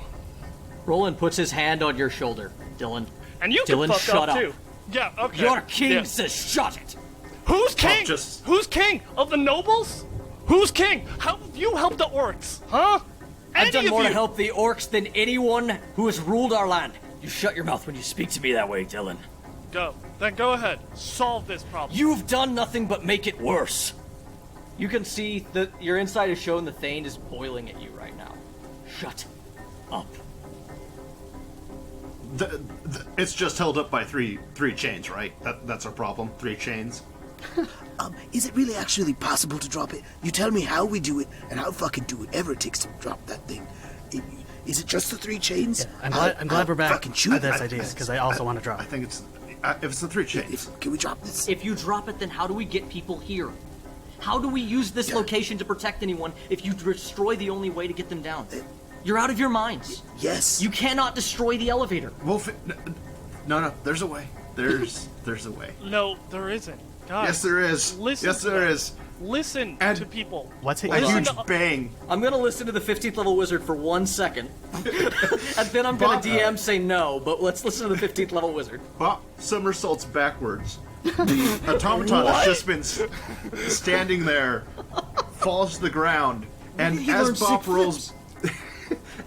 Roland puts his hand on your shoulder, Dylan. And you Dylan, can fuck shut up up. too. Yeah, okay. Your king Yeah. says shut it! Who's king? just- Who's king? Of the nobles? Who's king? How have you helped the orcs? Huh? I've Any done of more you? to help the orcs than anyone who has ruled our land. You shut your mouth when you speak to me that way, Dylan. Go. Then go ahead. Solve this problem. You've done nothing but make it worse. You can see that your inside is showing the Thane is boiling at you right now. Shut up. It's just held up by three chains, right? That's our problem. 3 chains. Is it really actually possible to drop it? You tell me how we do it, and I'll fucking do whatever it takes to drop that thing. Is it just the 3 chains? I'm glad we're back fucking shoot with this it. idea, because I also want to drop. I think it's if it's the 3 chains. Can we drop this? If you drop it, then how do we get people here? How do we use this location to protect anyone if you destroy the only way to get them down? You're out of your minds. Yes. You cannot destroy the elevator. No, there's a way. There's a way. No, there isn't. Guys, Yes, there is. Listen Yes, to there them. is. Listen And- to people. What's it? A Listen huge to- bang. I'm gonna listen to the 15th level wizard for 1 second. And then I'm gonna Bobp. DM say no, but let's listen to the 15th level wizard. Bobp somersaults backwards. The automaton has just been standing there, falls to the ground, and He as learned Bobp sick rolls,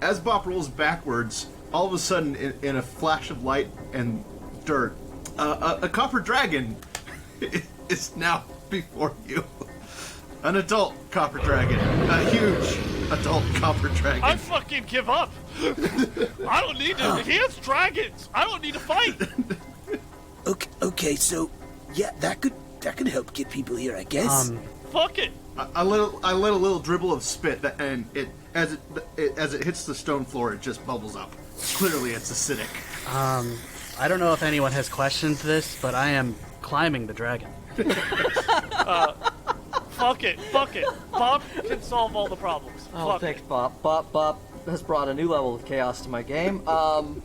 as Bobp rolls backwards, all of a sudden, in a flash of light and dirt, a copper dragon is now before you. An adult copper dragon, a huge adult copper dragon. I fucking give up. I don't need to. He has dragons. I don't need to fight. Okay, so yeah, that could help get people here, I guess. Fuck it. I let a little dribble of spit, and as it hits the stone floor, it just bubbles up. Clearly, it's acidic. I don't know if anyone has questioned this, but I am climbing the dragon. Fuck it. Bobp can solve all the problems. Oh, Fuck thanks, it. Bobp. Bobp has brought a new level of chaos to my game. Bobp,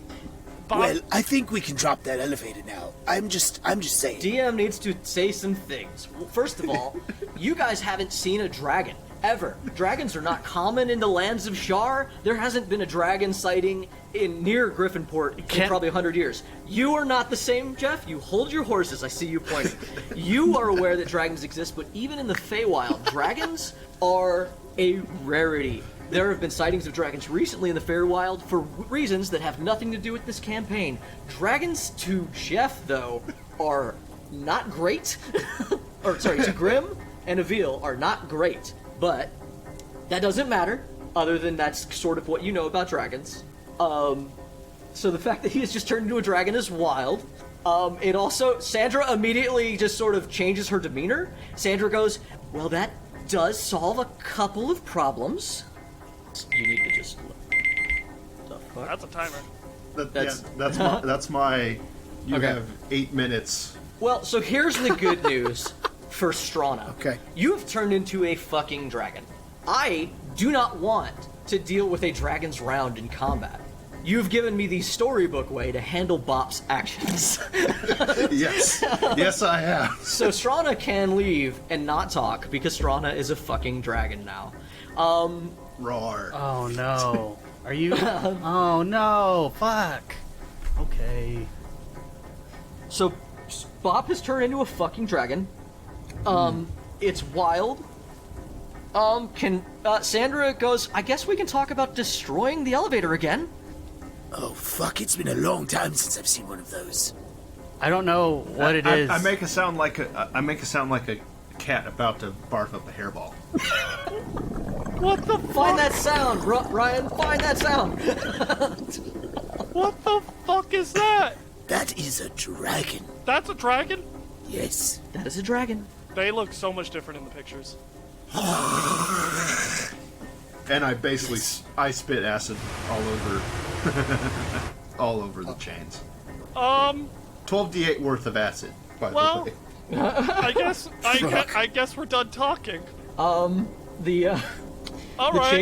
Well, I think we can drop that elevator now. I'm just saying. DM needs to say some things. Well, first of all, you guys haven't seen a dragon, ever. Dragons are not common in the lands of Shar. There hasn't been a dragon sighting near Griffinport in probably 100 years. You are not the same, Jeff. You hold your horses, I see you pointing. You are aware that dragons exist, but even in the Feywild, dragons are a rarity. There have been sightings of dragons recently in the Feywild for reasons that have nothing to do with this campaign. Dragons to Jeff, though, are not great. To Grimm and Avil are not great, but that doesn't matter, other than that's sort of what you know about dragons. So the fact that he has just turned into a dragon is wild. It also, Sandra immediately just sort of changes her demeanor. Sandra goes, well, that does solve a couple of problems. You need to just look. The fuck? that's a timer. That's my. You Okay. have 8 minutes. Well, so here's the good news for Strana. Okay. You have turned into a fucking dragon. I do not want to deal with a dragon's round in combat. You've given me the storybook way to handle Bop's actions. Yes, I have. So Strana can leave and not talk because Strana is a fucking dragon now. Roar. Oh no. Are you? Oh no. Fuck. Okay. So Bop has turned into a fucking dragon. It's wild. Sandra goes, I guess we can talk about destroying the elevator again. Oh, fuck, it's been a long time since I've seen one of those. I don't know what it is. I make it sound like a cat about to barf up a hairball. What the fuck? Find that sound, Ryan. Find that sound. What the fuck is that? That is a dragon. That's a dragon? Yes. That is a dragon. They look so much different in the pictures. And I basically I spit acid all over the chains. 12d8 worth of acid, by the way. I guess we're done talking. The Alright.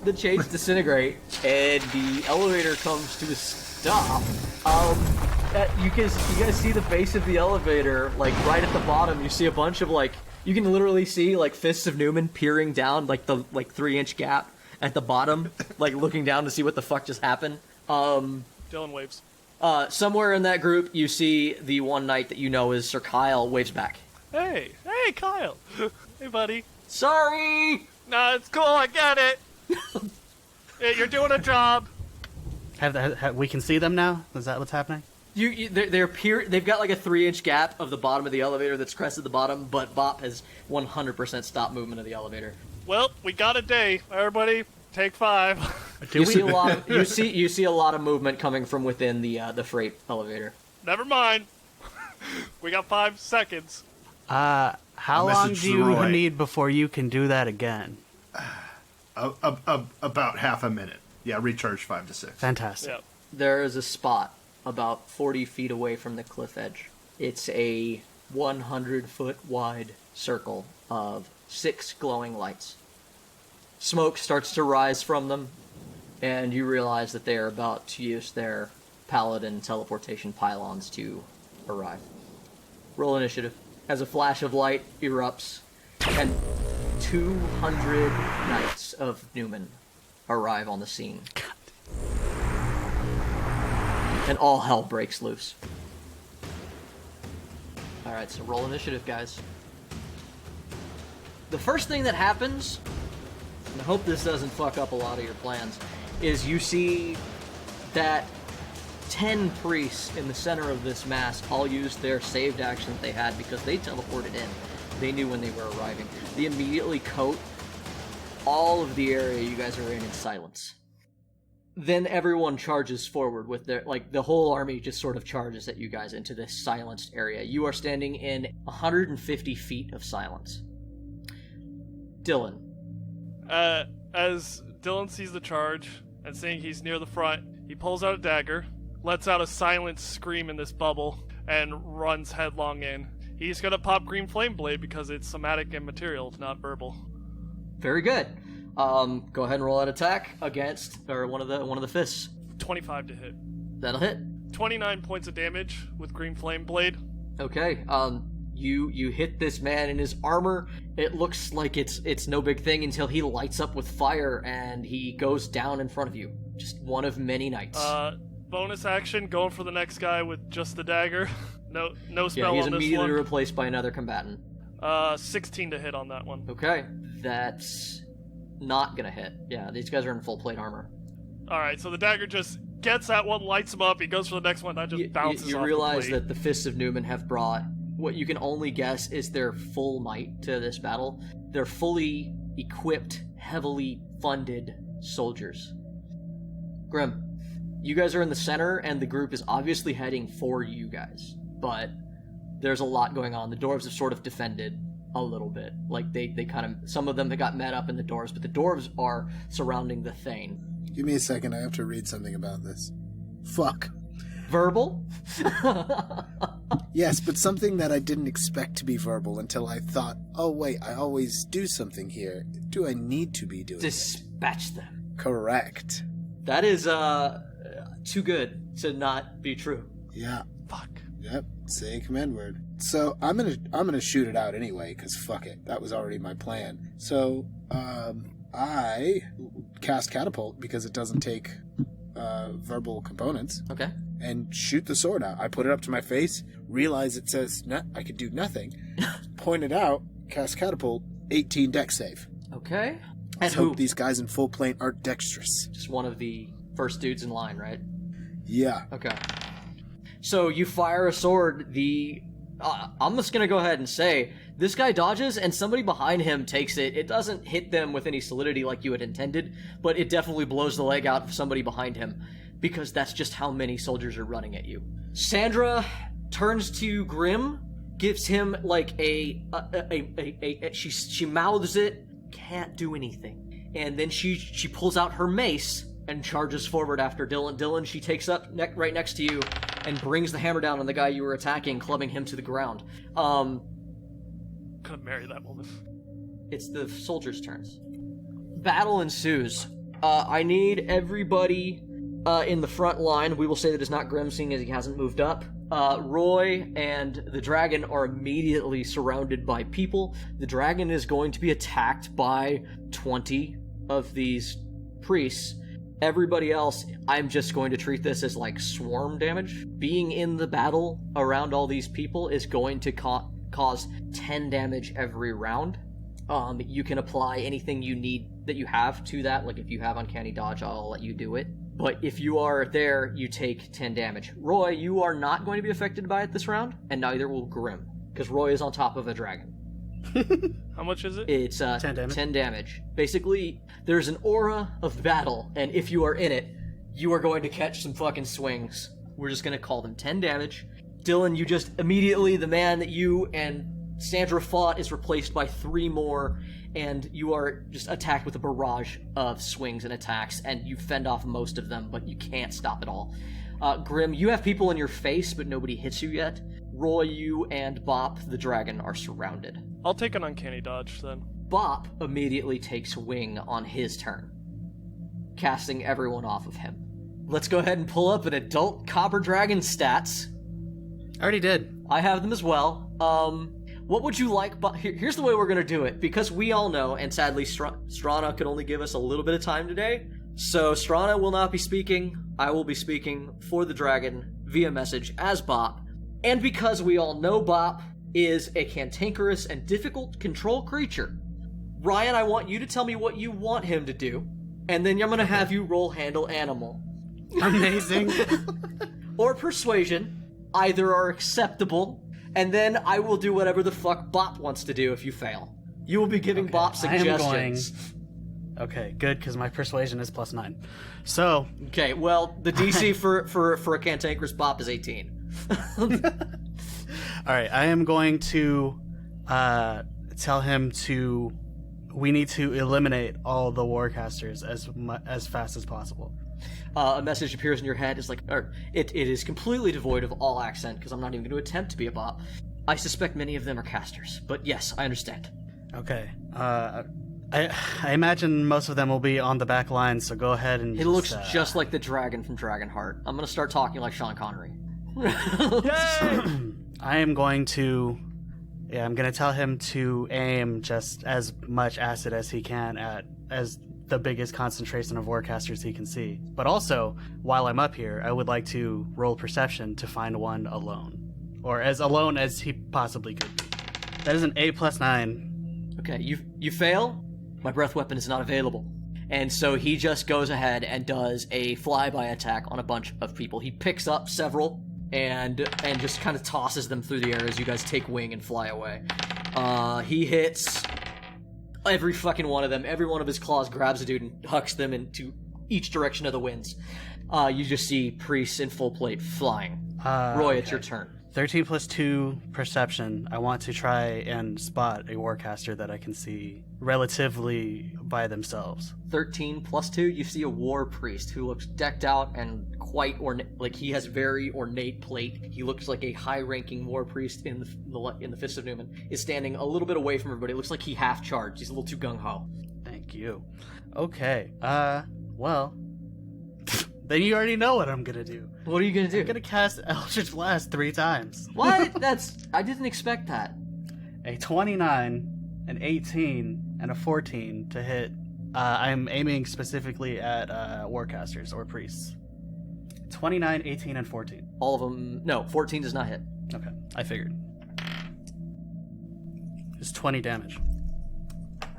the chains disintegrate, and the elevator comes to a stop. You guys see the base of the elevator, like right at the bottom. You see a bunch of you can literally see Fists of Newman peering down the 3-inch gap at the bottom, looking down to see what the fuck just happened. Dylan waves. Somewhere in that group, you see the one knight that you know is Sir Kyle waves back. Hey, Kyle. Hey, buddy. Sorry. Nah, it's cool. I get it. Yeah, you're doing a job. We can see them now? Is that what's happening? They've got a 3-inch gap of the bottom of the elevator that's crested the bottom, but Bobp has 100% stopped movement of the elevator. Well, we got a day. Everybody, take 5. You see a lot of movement coming from within the freight elevator. Never mind. We got 5 seconds. How long do you need before you can do that again? About half a minute. Yeah, recharge 5 to 6. Fantastic. Yep. There is a spot about 40 feet away from the cliff edge. It's a 100-foot wide circle of 6 glowing lights. Smoke starts to rise from them, and you realize that they are about to use their paladin teleportation pylons to arrive. Roll initiative. As a flash of light erupts, and 200 knights of Newman arrive on the scene. And all hell breaks loose. Alright, so roll initiative, guys. The first thing that happens, and I hope this doesn't fuck up a lot of your plans, is you see that 10 priests in the center of this mass all used their saved action that they had because they teleported in. They knew when they were arriving. They immediately coat all of the area you guys are in silence. Then everyone charges forward with their, the whole army just sort of charges at you guys into this silenced area. You are standing in 150 feet of silence. Dylan. As Dylan sees the charge and seeing he's near the front, he pulls out a dagger, lets out a silent scream in this bubble, and runs headlong in. He's gonna pop Green Flame Blade because it's somatic and material, not verbal. Very good. Go ahead and roll that attack against one of the fists. 25 to hit. That'll hit. 29 points of damage with Green Flame Blade. Okay. You hit this man in his armor. It looks like it's no big thing until he lights up with fire and he goes down in front of you. Just one of many knights. Bonus action, going for the next guy with just the dagger. No spell on this one. Yeah, he's immediately replaced by another combatant. 16 to hit on that one. Okay, that's not gonna hit. Yeah, these guys are in full plate armor. Alright, so the dagger just gets that one, lights him up, he goes for the next one, that just bounces off You the realize plate. that the Fists of Newman have brought what you can only guess is their full might to this battle. They're fully equipped, heavily funded soldiers. Grimm, you guys are in the center, and the group is obviously heading for you guys. But there's a lot going on. The dwarves have sort of defended a little bit. They kind of... Some of them have got met up in the dwarves, but the dwarves are surrounding the Thane. Give me a second, I have to read something about this. Fuck. Verbal? Yes, but something that I didn't expect to be verbal until I thought, oh wait, I always do something here. Do I need to be doing Dispatch them. Correct. That is, too good to not be true. Yeah. Fuck. Yep, say a command word. So I'm gonna shoot it out anyway, because fuck it. That was already my plan. So, I cast Catapult because it doesn't take verbal components. Okay. And shoot the sword out. I put it up to my face, realize it says I could do nothing, point it out, Cast Catapult, 18 dex save. Okay. And Let's who? hope these guys in full plane are dexterous. Just one of the first dudes in line, right? Yeah. Okay. So you fire a sword. I'm just gonna go ahead and say this guy dodges, and somebody behind him takes it. It doesn't hit them with any solidity like you had intended, but it definitely blows the leg out of somebody behind him, because that's just how many soldiers are running at you. Sandra turns to Grimm, gives him like she mouths it, can't do anything, and then she pulls out her mace and charges forward after Dylan. Dylan, she takes up right next to you and brings the hammer down on the guy you were attacking, clubbing him to the ground. Gonna marry that woman. It's the soldiers' turns. Battle ensues. I need everybody in the front line. We will say that it's not Grimm, seeing as he hasn't moved up. Roy and the dragon are immediately surrounded by people. The dragon is going to be attacked by 20 of these priests. Everybody else, I'm just going to treat this as like swarm damage. Being in the battle around all these people is going to cause 10 damage every round. You can apply anything you need that you have to that. Like if you have Uncanny Dodge, I'll let you do it. But if you are there, you take 10 damage. Roy, you are not going to be affected by it this round, and neither will Grimm, because Roy is on top of a dragon. How much is it? It's 10 damage. 10 damage. Basically, there's an aura of battle, and if you are in it, you are going to catch some fucking swings. We're just going to call them 10 damage. Dylan, you just immediately, the man that you and Sandra fought is replaced by 3 more, and you are just attacked with a barrage of swings and attacks, and you fend off most of them, but you can't stop it all. Grimm, you have people in your face, but nobody hits you yet. Roy, you and Bobp, the dragon, are surrounded. I'll take an Uncanny Dodge, then. Bobp immediately takes wing on his turn, casting everyone off of him. Let's go ahead and pull up an adult Copper Dragon stats. I already did. I have them as well. What would you like? Here's the way we're going to do it, because we all know, and sadly Strana could only give us a little bit of time today, so Strana will not be speaking. I will be speaking for the dragon via message as Bobp, and because we all know Bobp is a cantankerous and difficult to control creature, Ryan, I want you to tell me what you want him to do, and then I'm going to have you roll handle animal. Amazing. Or persuasion. Either are acceptable, and then I will do whatever the fuck Bobp wants to do if you fail. You will be giving Bobp suggestions. Okay, good, because my persuasion is +9. So... Okay, well, the DC for a cantankerous Bobp is 18. Alright, I am going to tell him we need to eliminate all the warcasters as fast as possible. A message appears in your head. It is completely devoid of all accent, because I'm not even going to attempt to be a Bobp. I suspect many of them are casters, but yes, I understand. Okay. I imagine most of them will be on the back line, so go ahead and... It looks just like the dragon from Dragonheart. I'm going to start talking like Sean Connery. I am going to... Yeah, I'm going to tell him to aim just as much acid as he can as the biggest concentration of warcasters he can see. But also, while I'm up here, I would like to roll perception to find one alone. Or as alone as he possibly could be. That is an 8 + 9. Okay, you fail? My breath weapon is not available. And so he just goes ahead and does a flyby attack on a bunch of people. He picks up several and just kind of tosses them through the air as you guys take wing and fly away. He hits every fucking one of them. Every one of his claws grabs a dude and hucks them into each direction of the winds. You just see priests in full plate flying. Roy, it's your turn. 13 + 2 perception. I want to try and spot a warcaster that I can see relatively by themselves. 13 + 2, you see a war priest who looks decked out and quite ornate. Like, he has very ornate plate. He looks like a high-ranking war priest in the Fist of Newman. Is standing a little bit away from everybody. It looks like he half-charged. He's a little too gung-ho. Thank you. Okay. Well... Then you already know what I'm gonna do. What are you gonna do? I'm gonna cast Eldritch Blast 3 times. What? I didn't expect that. A 29, an 18, and a 14 to hit. I'm aiming specifically at warcasters or priests. 29, 18, and 14. All of them... No, 14 does not hit. Okay, I figured. It's 20 damage.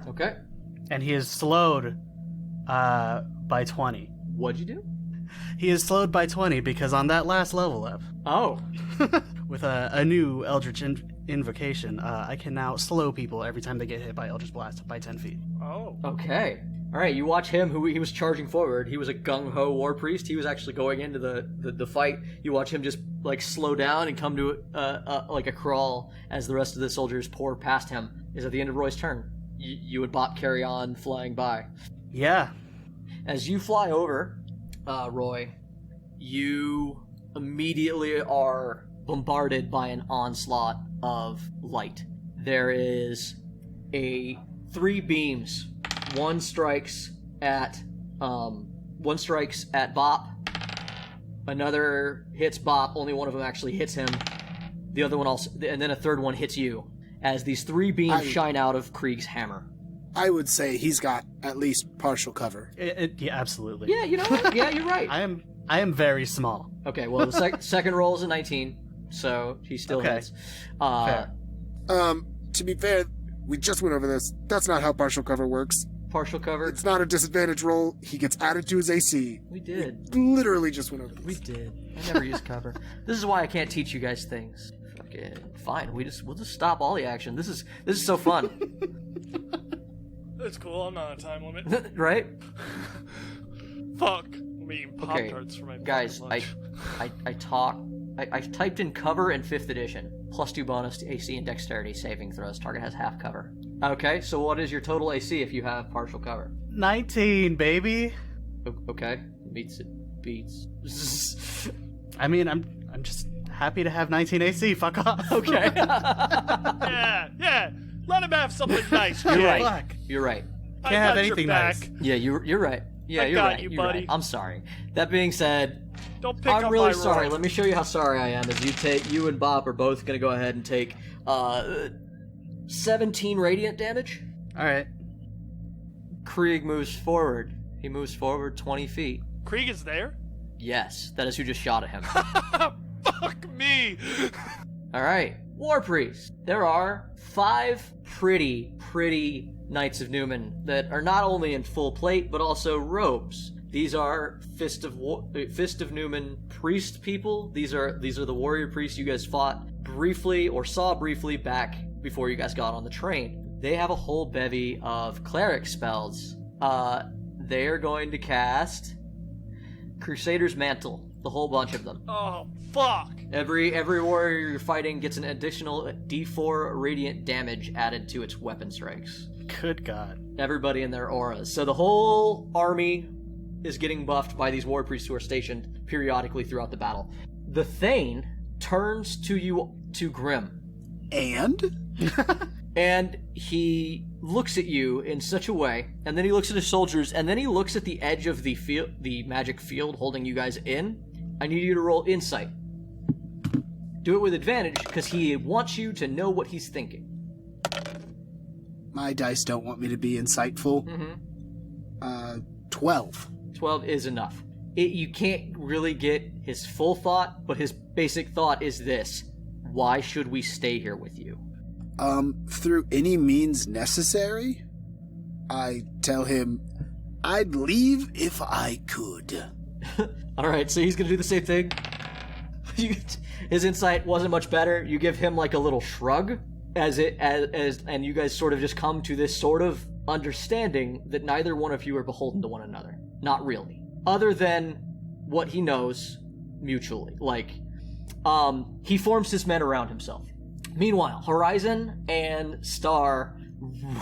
Okay. And he is slowed by 20. What'd you do? He is slowed by 20 because on that last level up, Oh. with a new Eldritch Invocation, I can now slow people every time they get hit by Eldritch Blast by 10 feet. Oh. Okay. All right, you watch him, he was charging forward. He was a gung-ho war priest. He was actually going into the fight. You watch him just, like, slow down and come to, like, a crawl as the rest of the soldiers pour past him. Is at the end of Roy's turn. You and Bobp carry on flying by. Yeah. As you fly over, Roy, you immediately are bombarded by an onslaught of light. There is 3 beams. One strikes at Bobp. Another hits Bobp. Only one of them actually hits him. The other one also, and then a third one hits you. As these 3 beams shine out of Krieg's hammer. I would say he's got at least partial cover. Yeah, absolutely. Yeah, you know what? Yeah, you're right. I am very small. Okay, well, the second roll is a 19, so he still hits. Fair. To be fair, we just went over this. That's not how partial cover works. Partial cover? It's not a disadvantage roll. He gets added to his AC. We did. We literally just went over this. We did. I never used cover. This is why I can't teach you guys things. Okay, fine. We'll just stop all the action. This is so fun. It's cool. I'm not on a time limit. Right? Fuck. I'm eating Pop-Tarts for my guys, lunch. I typed in cover in 5th edition. +2 bonus to AC and dexterity saving throws. Target has half cover. Okay, so what is your total AC if you have partial cover? 19, baby. Okay. Beats. I mean, I'm just happy to have 19 AC. Fuck off. Okay. Yeah. Let him have something nice. You're Jay. right. You're right. I Can't have got your anything back. nice. Yeah, you're right. Yeah, you're got right. you, You're buddy. right. I'm sorry. That being said, Don't pick I'm up really my sorry. role. Let me show you how sorry I am. As you and Bobp are both going to go ahead and take 17 radiant damage. All right. Krieg moves forward. He moves forward 20 feet. Krieg is there? Yes, that is who just shot at him. Fuck me. All right, War Priest. There are 5 pretty Knights of Newman that are not only in full plate but also robes. These are Fist of Newman priest people. These are the warrior priests you guys fought briefly or saw briefly back before you guys got on the train. They have a whole bevy of cleric spells. They are going to cast Crusader's Mantle, the whole bunch of them. Oh, fuck. Every warrior you're fighting gets an additional D4 radiant damage added to its weapon strikes. Good God. Everybody in their auras. So the whole army is getting buffed by these war priests who are stationed periodically throughout the battle. The Thane turns to Grimm. And he looks at you in such a way, and then he looks at his soldiers, and then he looks at the edge of the magic field holding you guys in. I need you to roll insight. Do it with advantage, because he wants you to know what he's thinking. My dice don't want me to be insightful. 12. 12 is enough. You can't really get his full thought, but his basic thought is this. Why should we stay here with you? Through any means necessary? I tell him, I'd leave if I could. Alright, so he's gonna do the same thing. His insight wasn't much better. You give him like a little shrug, and you guys sort of just come to this sort of understanding that neither one of you are beholden to one another. Not really. Other than what he knows mutually. Like, he forms his men around himself. Meanwhile, Horizon and Star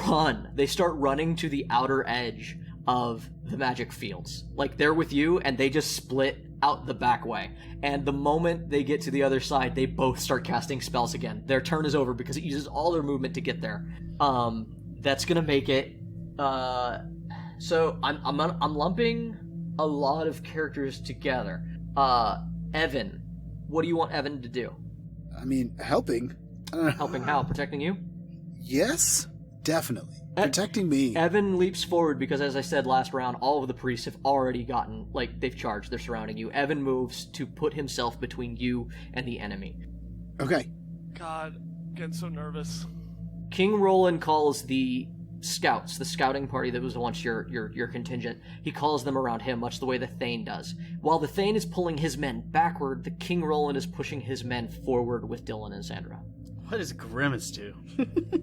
run. They start running to the outer edge of the magic fields. Like, they're with you, and they just split out the back way. And the moment they get to the other side, they both start casting spells again. Their turn is over because it uses all their movement to get there. That's gonna make it. So I'm lumping a lot of characters together. Evan, what do you want Evan to do? I mean, helping. Helping how? Protecting you? Yes, definitely. Protecting me. Evan leaps forward because, as I said last round, all of the priests have already gotten, they've charged. They're surrounding you. Evan moves to put himself between you and the enemy. Okay. God, getting so nervous. King Roland calls the scouts, the scouting party that was once your contingent, he calls them around him, much the way the Thane does. While the Thane is pulling his men backward, the King Roland is pushing his men forward with Dylan and Sandra. What does Grimace do?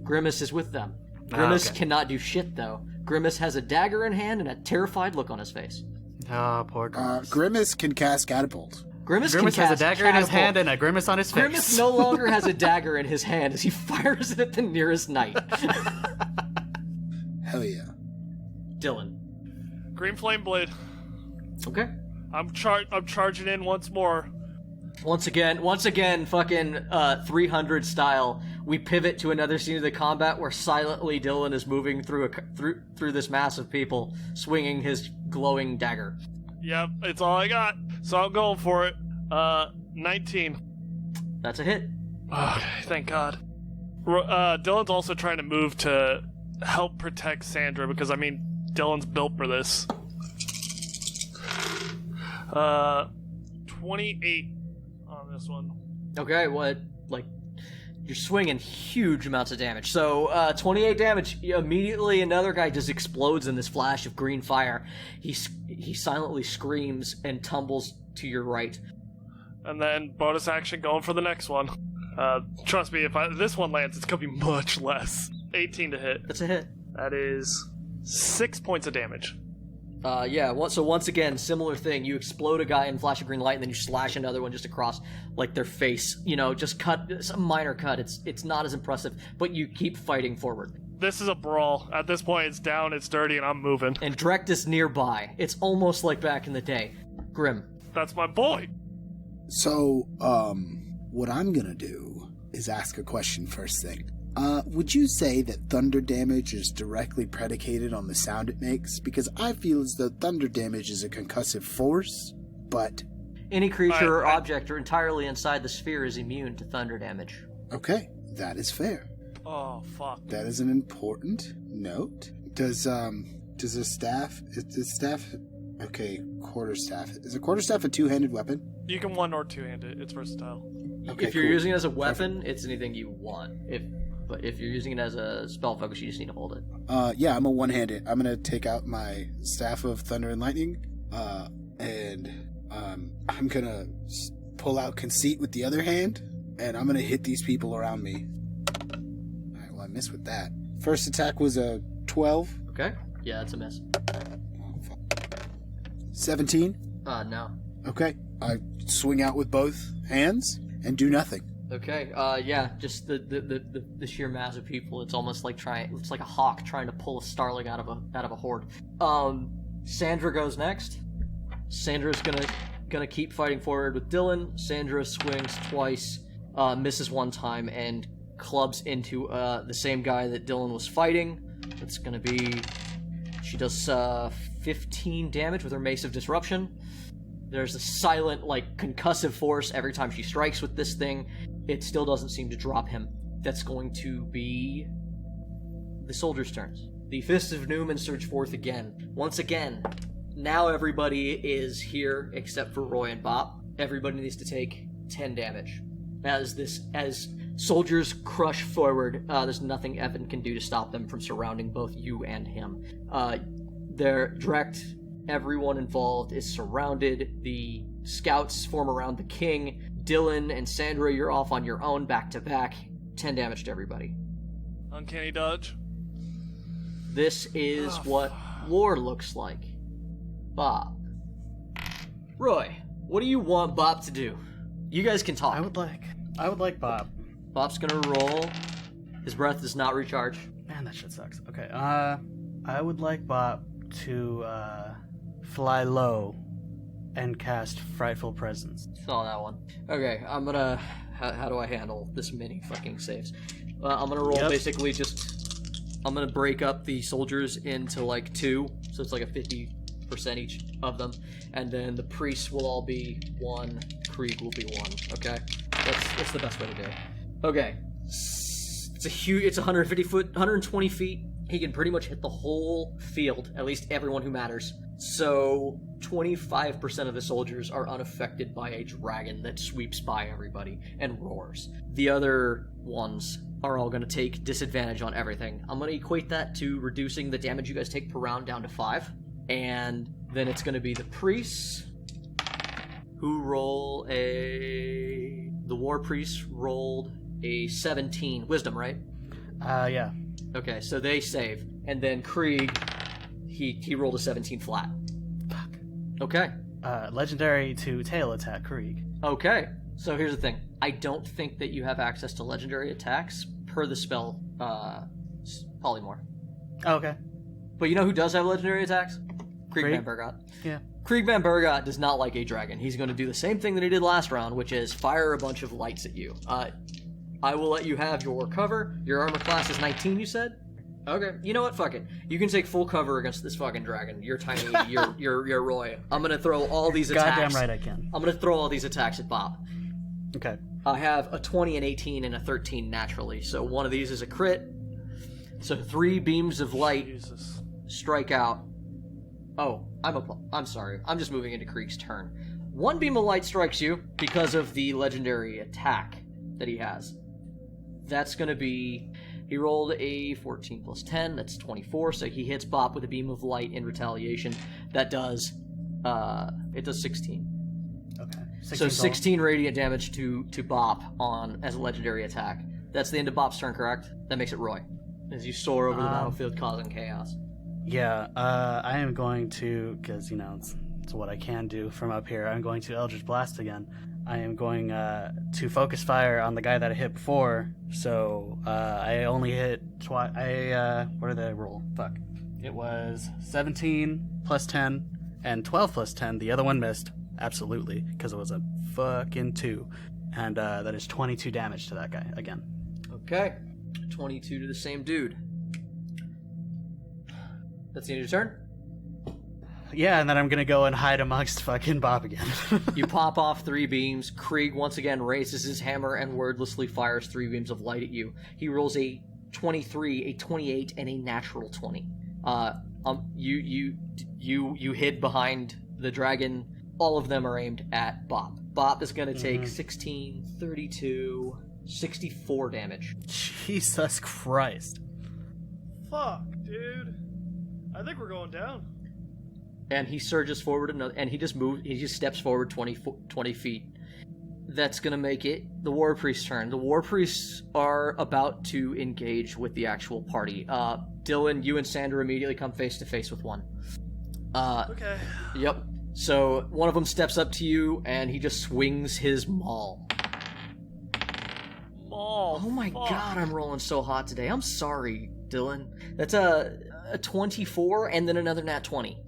Grimace is with them. Grimace cannot do shit, though. Grimace has a dagger in hand and a terrified look on his face. Ah, poor Grimace. Grimace can cast Catapult. Grimace has a dagger in his hand and a grimace on his face. Grimace no longer has a dagger in his hand as he fires it at the nearest knight. Hell yeah. Dylan. Green Flame Blade. Okay. I'm charging in once more. Once again, fucking 300 style, we pivot to another scene of the combat where silently Dylan is moving through this mass of people, swinging his glowing dagger. Yep, it's all I got, so I'm going for it. 19. That's a hit. Okay, thank God. Dylan's also trying to move to help protect Sandra, because, I mean, Dylan's built for this. 28 on this one. Okay, you're swinging huge amounts of damage. So, 28 damage, immediately another guy just explodes in this flash of green fire. He silently screams and tumbles to your right. And then bonus action going for the next one. Trust me, if this one lands, it's gonna be much less. 18 to hit. That's a hit. That is 6 points of damage. So once again, similar thing. You explode a guy in flash of green light, and then you slash another one just across, like, their face. You know, just cut. It's a minor cut. It's not as impressive, but you keep fighting forward. This is a brawl. At this point, it's down, it's dirty, and I'm moving. And Drekt is nearby. It's almost like back in the day. Grimm. That's my boy! So, what I'm gonna do is ask a question first thing. Would you say that thunder damage is directly predicated on the sound it makes? Because I feel as though thunder damage is a concussive force, but... Any creature or object or entirely inside the sphere is immune to thunder damage. Okay, that is fair. Oh, fuck. That is an important note. Does a staff... Okay, quarterstaff. Is a quarterstaff a two-handed weapon? You can one or two-hand it. It's versatile. Okay, if you're using it as a weapon, it's anything you want. But if you're using it as a spell focus, you just need to hold it. Yeah, I'm a one-handed. I'm gonna take out my Staff of Thunder and Lightning, and I'm gonna pull out Conceit with the other hand, and I'm gonna hit these people around me. Alright, well, I missed with that. First attack was a 12. Okay. Yeah, that's a miss. 17? No. Okay. I swing out with both hands and do nothing. Okay, just the sheer mass of people. It's almost like it's like a hawk trying to pull a starling out of a horde. Sandra goes next. Sandra's gonna keep fighting forward with Dylan. Sandra swings twice, misses one time, and clubs into the same guy that Dylan was fighting. It's gonna be... She does 15 damage with her Mace of Disruption. There's a silent, like, concussive force every time she strikes with this thing. It still doesn't seem to drop him. That's going to be the soldiers' turns. The Fists of Newman surge forth again. Once again, now everybody is here except for Roy and Bobp. Everybody needs to take 10 damage. As soldiers crush forward, there's nothing Evan can do to stop them from surrounding both you and him. They're direct. Everyone involved is surrounded. The scouts form around the king. Dylan and Sandra, you're off on your own, back to back. 10 damage to everybody. Uncanny dodge. This is what war looks like. Bobp. Roy, what do you want Bobp to do? You guys can talk. I would like Bobp. Bob's gonna roll. His breath does not recharge. Man, that shit sucks. Okay, I would like Bobp to fly low and cast Frightful Presence. Saw that one. Okay, I'm gonna... How do I handle this many fucking saves? I'm gonna roll basically just... I'm gonna break up the soldiers into, like, 2, so it's like a 50% each of them, and then the priests will all be 1, Krieg will be 1, okay? That's the best way to do it. Okay. It's 120 feet. he can pretty much hit the whole field, at least everyone who matters. So 25% of the soldiers are unaffected by a dragon that sweeps by everybody and roars. The other ones are all going to take disadvantage on everything. I'm going to equate that to reducing the damage you guys take per round down to 5. And then it's going to be the priests, who roll a... The war priest rolled a 17. Wisdom, right? Yeah. Okay, so they save. And then Krieg, he rolled a 17 flat. Fuck. Okay. Legendary to tail attack Krieg. Okay, so here's the thing. I don't think that you have access to legendary attacks per the spell Polymorph. Oh, okay. But you know who does have legendary attacks? Krieg Krieg? Van Bergot. Yeah. Krieg Van Bergot does not like a dragon. He's going to do the same thing that he did last round, which is fire a bunch of lights at you. I will let you have your cover. Your armor class is 19, you said? Okay. You know what? Fuck it. You can take full cover against this fucking dragon. You're tiny. You're Roy. I'm going to throw all these attacks. Goddamn right I can. I'm going to throw all these attacks at Bobp. Okay. I have a 20, an 18, and a 13 naturally. So one of these is a crit. So 3 beams of light Jesus. strike out. Oh, I'm sorry. I'm just moving into Krieg's turn. 1 beam of light strikes you because of the legendary attack that he has. That's going to be... He rolled a 14 plus 10. That's 24. So he hits Bobp with a beam of light in retaliation. That does... it does 16. Okay. So 16 radiant damage to Bobp as a legendary attack. That's the end of Bob's turn, correct? That makes it Roy. As you soar over the battlefield causing chaos. Yeah, I am going to, because, it's what I can do from up here, I'm going to Eldritch Blast again. I am going to focus fire on the guy that I hit before, so I only hit twice. What did I roll? Fuck. It was 17 plus 10 and 12 plus 10. The other one missed, absolutely, because it was a fucking 2. And that is 22 damage to that guy again. Okay. 22 to the same dude. That's the end of your turn? Yeah, and then I'm gonna go and hide amongst fucking Bobp again. You pop off 3 beams. Krieg once again raises his hammer and wordlessly fires 3 beams of light at you. He rolls a 23, a 28, and a natural 20. You hid behind the dragon. All of them are aimed at Bobp. Bobp is gonna take 16, 32, 64 damage. Jesus Christ. Fuck, dude. I think we're going down. And he surges forward and he just steps forward 20 feet. That's gonna make it the War Priest's turn. The War Priests are about to engage with the actual party. Dylan, you and Sandra immediately come face to face with one. Okay. Yep. So one of them steps up to you and he just swings his maul. Maul. Oh my god, I'm rolling so hot today. I'm sorry, Dylan. That's a 24 and then another nat 20.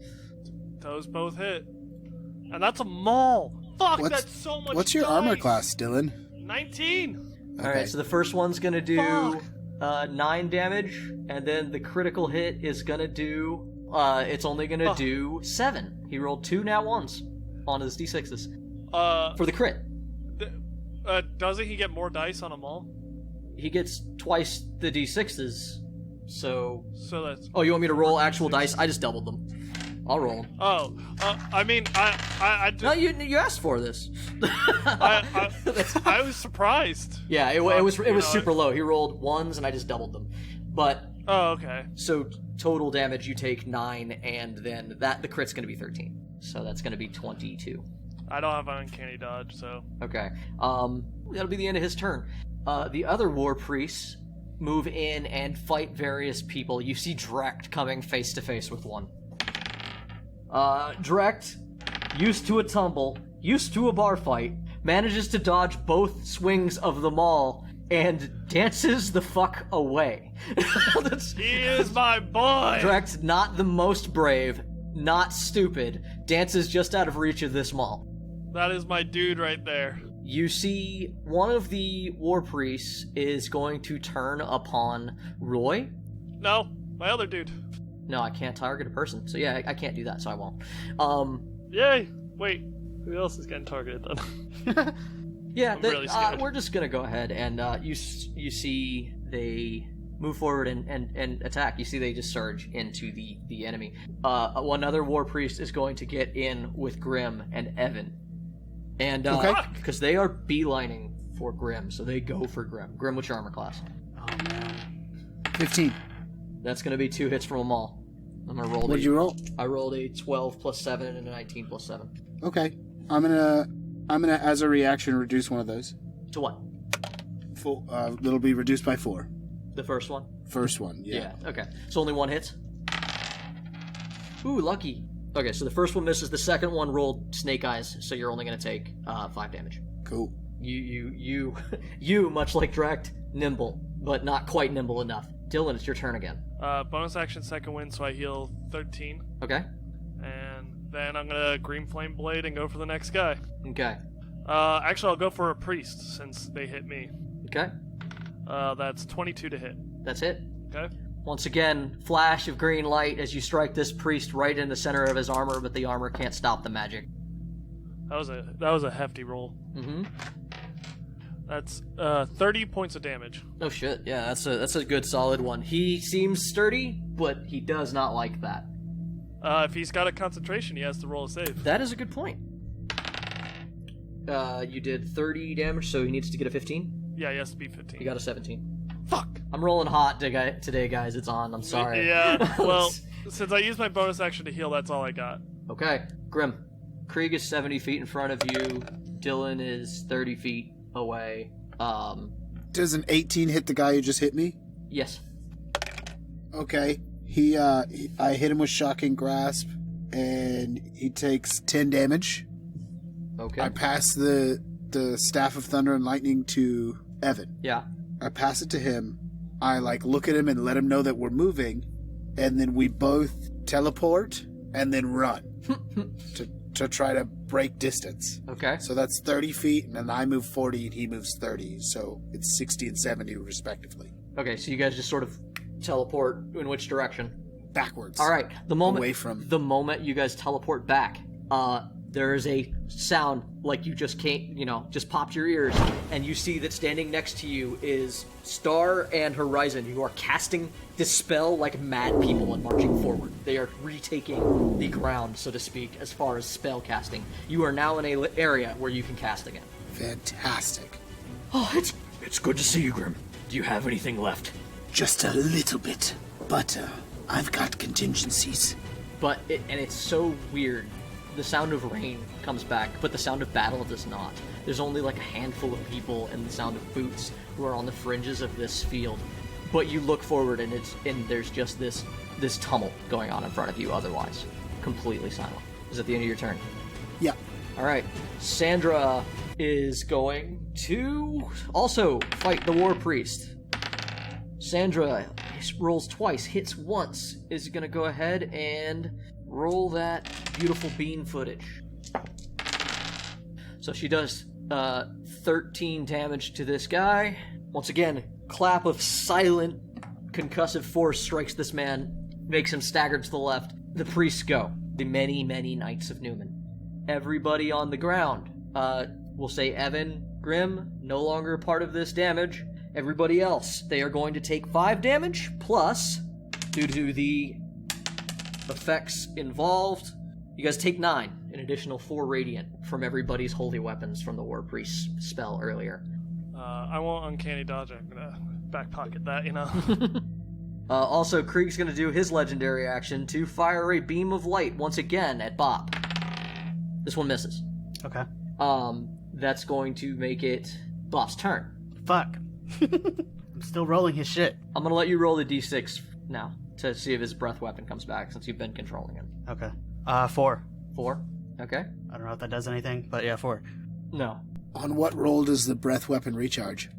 Those both hit. And that's a maul. Fuck, that's so much What's your dice. armor class, Dylan? 19. Okay. Alright, so the first one's gonna do Fuck. 9 damage, and then the critical hit is gonna do... it's only gonna do 7. He rolled 2 nat 1s on his d6s. For the crit. Doesn't he get more dice on a maul? He gets twice the d6s, so... So that's... Oh, you want me to roll actual dice? I just doubled them. I'll roll them. Oh, I mean, I No, you asked for this. I was surprised. Yeah, it was super low. He rolled 1s and I just doubled them. But... Oh, okay. So total damage, you take 9, and then the crit's going to be 13. So that's going to be 22. I don't have an uncanny dodge, so... Okay. That'll be the end of his turn. The other war priests move in and fight various people. You see Drekt coming face to face with one. Drekt, used to a tumble, used to a bar fight, manages to dodge both swings of the maul and dances the fuck away. He is my boy! Drekt, not the most brave, not stupid, dances just out of reach of this maul. That is my dude right there. You see one of the war priests is going to turn upon Roy. No, my other dude. No, I can't target a person. So yeah, I can't do that, so I won't. Yay! Wait, who else is getting targeted then? Yeah, I'm really scared. we're just gonna go ahead and you see they move forward and attack. You see they just surge into the enemy. One other war priest is going to get in with Grimm and Evan. And because they are beelining for Grimm, so they go for Grimm. Grimm, what's your armor class? Oh, man. 15. That's going to be 2 hits from them all. I'm going to roll. What did you roll? I rolled a 12 plus 7 and a 19 plus 7. Okay. I'm gonna as a reaction reduce one of those. To what? It'll be reduced by 4. The first one? First one, yeah. Okay. So only 1 hits? Ooh, lucky. Okay, so the first one misses. The second one rolled snake eyes, so you're only going to take 5 damage. Cool. You, much like Dract, nimble, but not quite nimble enough. Dylan, it's your turn again. Bonus action, second wind, so I heal 13. Okay. And then I'm gonna Green Flame Blade and go for the next guy. Okay. Actually, I'll go for a priest since they hit me. Okay. That's 22 to hit. That's it. Okay. Once again, flash of green light as you strike this priest right in the center of his armor, but the armor can't stop the magic. That was a hefty roll. Mm-hmm. That's 30 points of damage. Oh shit! Yeah, that's a good solid one. He seems sturdy, but he does not like that. If he's got a concentration, he has to roll a save. That is a good point. You did 30 damage, so he needs to get a 15? Yeah, he has to be 15. He got a 17. Fuck! I'm rolling hot today, guys. It's on. I'm sorry. Yeah, well, since I used my bonus action to heal, that's all I got. Okay. Grimm. Krieg is 70 feet in front of you. Dylan is 30 feet away. Does an 18 hit the guy who just hit me? Yes. Okay. I hit him with Shocking Grasp, and he takes 10 damage. Okay. I pass the Staff of Thunder and Lightning to Evan. Yeah. I pass it to him. I look at him and let him know that we're moving, and then we both teleport and then run to try to break distance. Okay. So that's 30 feet, and then I move 40 and he moves 30, so it's 60 and 70 respectively. Okay, so you guys just sort of teleport in which direction? Backwards. All right. The moment you guys teleport back, there is a sound like you just just popped your ears, and you see that standing next to you is Star and Horizon. You are casting Dispel like mad people and marching forward. They are retaking the ground, so to speak, as far as spell casting. You are now in a area where you can cast again. Fantastic. Oh, it's good to see you, Grimm. Do you have anything left? Just a little bit, but I've got contingencies. But it's so weird. The sound of rain comes back, but the sound of battle does not. There's only a handful of people and the sound of boots who are on the fringes of this field. But you look forward and there's just this tumult going on in front of you otherwise. Completely silent. Is it the end of your turn? Yeah. Alright. Sandra is going to also fight the War Priest. Sandra rolls twice, hits once, is going to go ahead and roll that beautiful bean footage. So she does 13 damage to this guy. Once again, clap of silent concussive force strikes this man, makes him stagger to the left. The priests go. The many, many Knights of Newman. Everybody on the ground. We'll say Evan, Grimm, no longer a part of this damage. Everybody else, they are going to take 5 damage, plus, due to the effects involved, you guys take 9, an additional 4 radiant from everybody's holy weapons from the War Priest spell earlier. I won't uncanny dodge. I'm gonna back pocket that, Also, Krieg's gonna do his legendary action to fire a beam of light once again at Bobp. This one misses. Okay. That's going to make it Bob's turn. Fuck. I'm still rolling his shit. I'm gonna let you roll the d6 now to see if his breath weapon comes back since you've been controlling him. Okay. 4. 4? Okay. I don't know if that does anything, but yeah, 4. No. On what roll does the breath weapon recharge?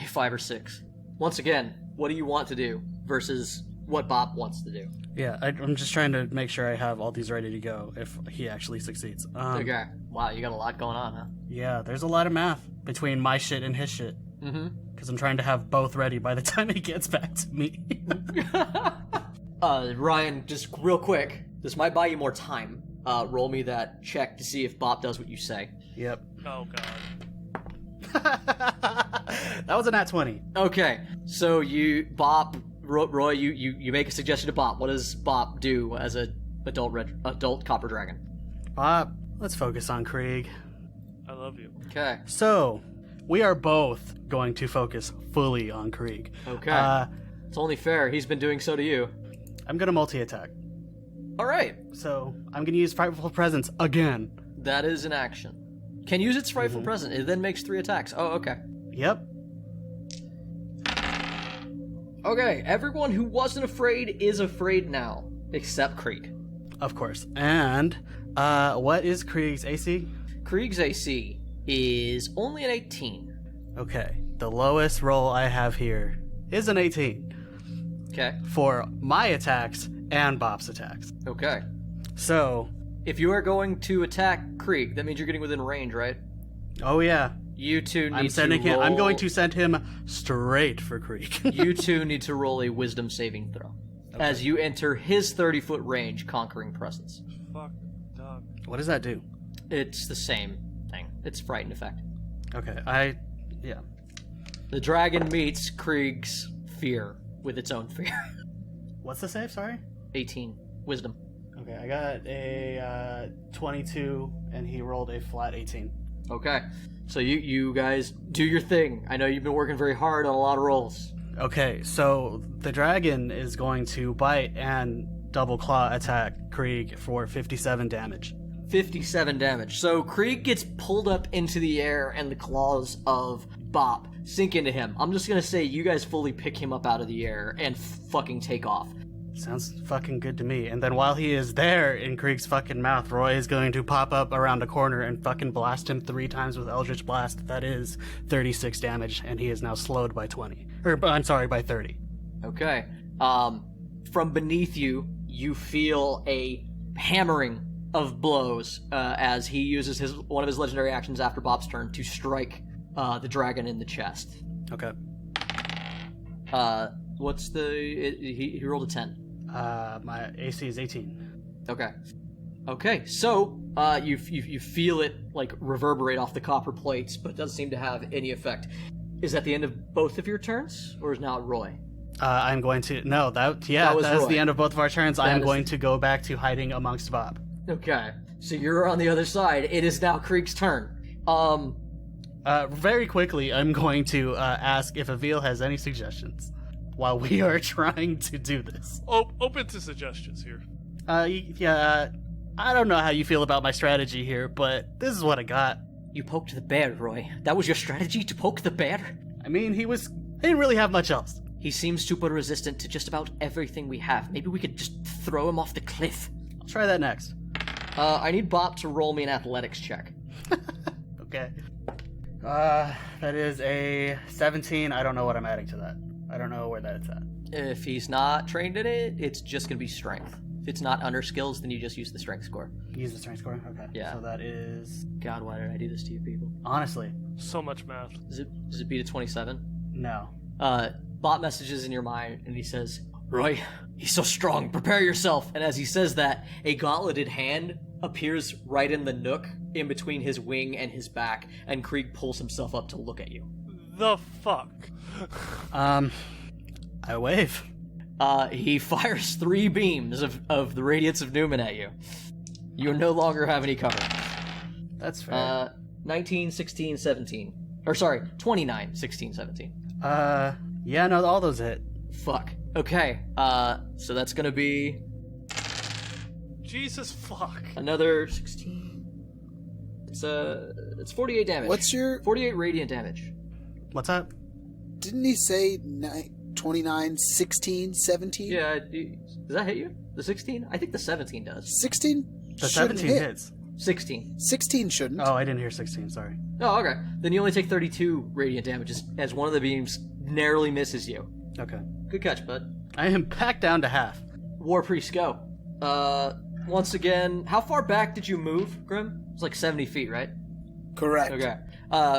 5 or 6. Once again, what do you want to do versus what Bobp wants to do? Yeah, I'm just trying to make sure I have all these ready to go if he actually succeeds. Okay. Wow, you got a lot going on, huh? Yeah, there's a lot of math between my shit and his shit. Mm-hmm. Because I'm trying to have both ready by the time he gets back to me. Ryan, just real quick, this might buy you more time. Roll me that check to see if Bobp does what you say. Yep. Oh, God. That was a nat 20. Okay, so Bobp Roy, you make a suggestion to Bobp. What does Bobp do as a adult copper dragon? Bobp, let's focus on Krieg. I love you. Okay. So, we are both going to focus fully on Krieg. Okay. It's only fair. He's been doing so to you. I'm going to multi-attack. All right. So, I'm going to use Frightful Presence again. That is an action. Can use its Frightful Presence. It then makes 3 attacks. Oh, okay. Yep. Okay, everyone who wasn't afraid is afraid now, except Krieg. Of course. And, what is Krieg's AC? Krieg's AC is only an 18. Okay. The lowest roll I have here is an 18. Okay. For my attacks and Bob's attacks. Okay. So, if you are going to attack Krieg, that means you're getting within range, right? oh yeah. You two need to roll... I'm going to send him straight for Krieg. You two need to roll a wisdom saving throw. Okay. As you enter his 30-foot range, Conquering Presence. Fuck, dog. What does that do? It's the same thing. It's frightened effect. Okay, yeah. The dragon meets Krieg's fear with its own fear. What's the save, sorry? 18. Wisdom. Okay, I got a 22, and he rolled a flat 18. Okay, so you guys do your thing. I know you've been working very hard on a lot of rolls. Okay, so the dragon is going to bite and double claw attack Krieg for 57 damage. 57 damage. So Krieg gets pulled up into the air and the claws of Bobp sink into him. I'm just gonna say you guys fully pick him up out of the air and fucking take off. Sounds fucking good to me. And then while he is there in Krieg's fucking mouth, Roy is going to pop up around a corner and fucking blast him 3 times with Eldritch Blast. That is 36 damage, and he is now slowed by 20. I'm sorry, by 30. Okay. From beneath you, you feel a hammering of blows as he uses one of his legendary actions after Bob's turn to strike the dragon in the chest. Okay. What's he rolled a 10. My AC is 18. Okay, so you feel it like reverberate off the copper plates, but it doesn't seem to have any effect. Is that the end of both of your turns, or is now Roy? I'm going to... No, that is the end of both of our turns. I'm going to go back to hiding amongst Bobp. Okay, so you're on the other side. It is now Krieg's turn. Very quickly, I'm going to ask if Avil has any suggestions while we are trying to do this. Open to suggestions here. Yeah, I don't know how you feel about my strategy here, but this is what I got. You poked the bear, Roy. That was your strategy, to poke the bear? I mean, he didn't really have much else. He seems super resistant to just about everything we have. Maybe we could just throw him off the cliff. I'll try that next. I need Bobp to roll me an athletics check. Okay. That is a 17. I don't know what I'm adding to that. I don't know where that's at. If he's not trained in it, it's just going to be strength. If it's not under skills, then you just use the strength score. Use the strength score? Okay. Yeah. So that is... God, why did I do this to you people? Honestly. So much math. Does it beat a 27? No. Bobp messages in your mind, and he says, Roy, he's so strong, prepare yourself. And as he says that, a gauntleted hand appears right in the nook in between his wing and his back, and Krieg pulls himself up to look at you. The fuck? I wave. He fires 3 beams of the radiance of Newman at you. You no longer have any cover. That's fair. 19, 16, 17. Or sorry, 29, 16, 17. Yeah, no, all those hit. Fuck. Okay, so that's gonna be... Jesus fuck. Another 16. It's 48 damage. What's your... 48 radiant damage. What's that? Didn't he say 29, 16, 17? Yeah, does that hit you? The 16? I think the 17 does. 16? The 17 hits. 16. 16 shouldn't. Oh, I didn't hear 16, sorry. Oh, okay. Then you only take 32 radiant damage as one of the beams narrowly misses you. Okay. Good catch, bud. I am back down to half. War Priest, go. Once again, how far back did you move, Grimm? It's like 70 feet, right? Correct. Okay.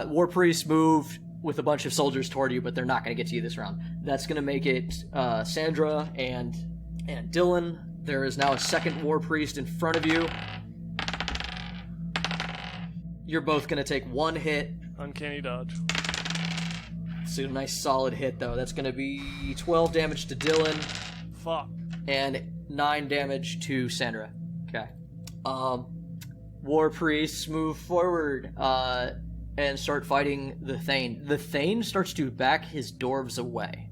War Priest moved with a bunch of soldiers toward you, but they're not going to get to you this round. That's going to make it Sandra and Dylan. There is now a second War Priest in front of you. You're both going to take 1 hit. Uncanny dodge. So a nice solid hit, though. That's going to be 12 damage to Dylan. Fuck. And 9 damage to Sandra. Okay. War priests move forward and start fighting the Thane. The Thane starts to back his dwarves away.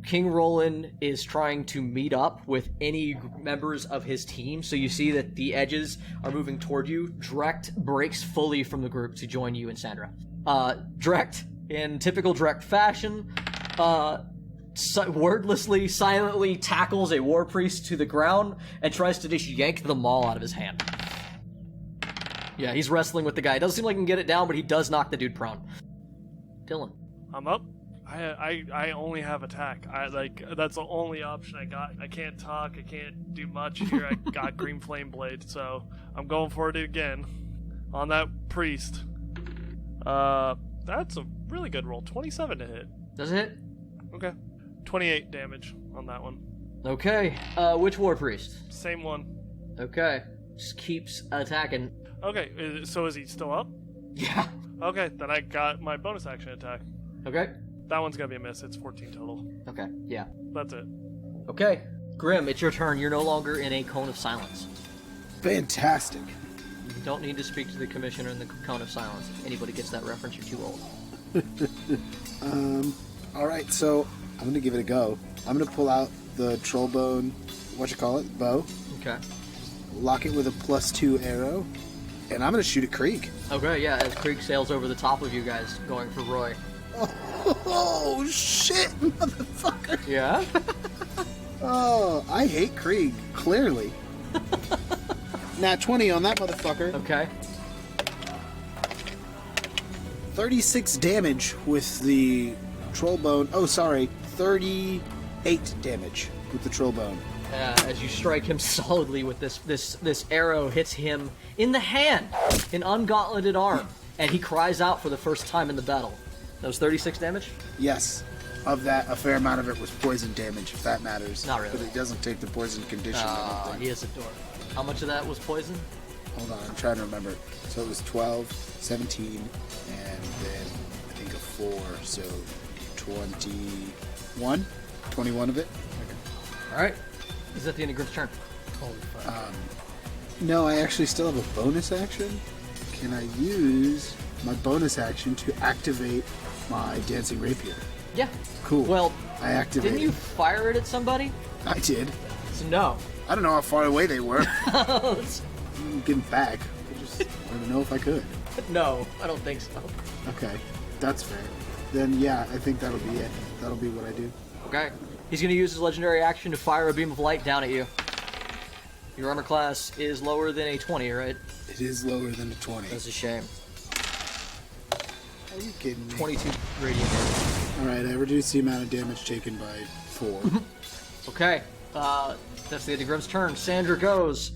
King Roland is trying to meet up with any members of his team, so you see that the edges are moving toward you. Drecht breaks fully from the group to join you and Sandra. Drecht, in typical Drecht fashion, wordlessly, silently tackles a war priest to the ground and tries to just yank the maul out of his hand. Yeah, he's wrestling with the guy. It doesn't seem like he can get it down, but he does knock the dude prone. Dylan. I'm up. I only have attack. That's the only option I got. I can't talk. I can't do much here. I got Green Flame Blade, so I'm going for it again on that priest. That's a really good roll. 27 to hit. Does it hit? Okay. 28 damage on that one. Okay. Which war priest? Same one. Okay. Just keeps attacking. Okay, so is he still up? Yeah. Okay, then I got my bonus action attack. Okay. That one's gonna be a miss. It's 14 total. Okay, yeah. That's it. Okay. Grim, it's your turn. You're no longer in a cone of silence. Fantastic. You don't need to speak to the commissioner in the cone of silence. If anybody gets that reference, you're too old. Alright, so I'm going to give it a go. I'm going to pull out the trollbone, bow. Okay. Lock it with a +2 arrow. And I'm going to shoot at Krieg. Okay, yeah, as Krieg sails over the top of you guys, going for Roy. Oh, shit, motherfucker. Yeah? Oh, I hate Krieg, clearly. Nat 20 on that motherfucker. Okay. 36 damage with the trollbone. Oh, sorry, 38 damage with the trollbone. As you strike him solidly with this arrow, hits him in the hand, an ungauntleted arm, and he cries out for the first time in the battle. That was 36 damage? Yes. Of that, a fair amount of it was poison damage, if that matters. Not really. But it doesn't take the poison condition. I don't think. He is a dork. How much of that was poison? Hold on, I'm trying to remember. So it was 12, 17, and then I think a 4, so 21. 21 of it. All right. Is that the end of Grimm's turn? Holy fuck. No, I actually still have a bonus action. Can I use my bonus action to activate my dancing rapier? Yeah. Cool. Well, I activated. didn't you fire it at somebody? I did. So no. I don't know how far away they were. It's- Get them back. I just want to know if I could. no, I don't think so. Okay, that's fair. Then yeah, I think that'll be it. That'll be what I do. Okay. He's going to use his legendary action to fire a beam of light down at you. Your armor class is lower than a 20, right? It is lower than a 20. That's a shame. Are you kidding me? 22 radiant damage. Alright, I reduced the amount of damage taken by 4. Okay. That's the end of Grimm's turn. Sandra goes.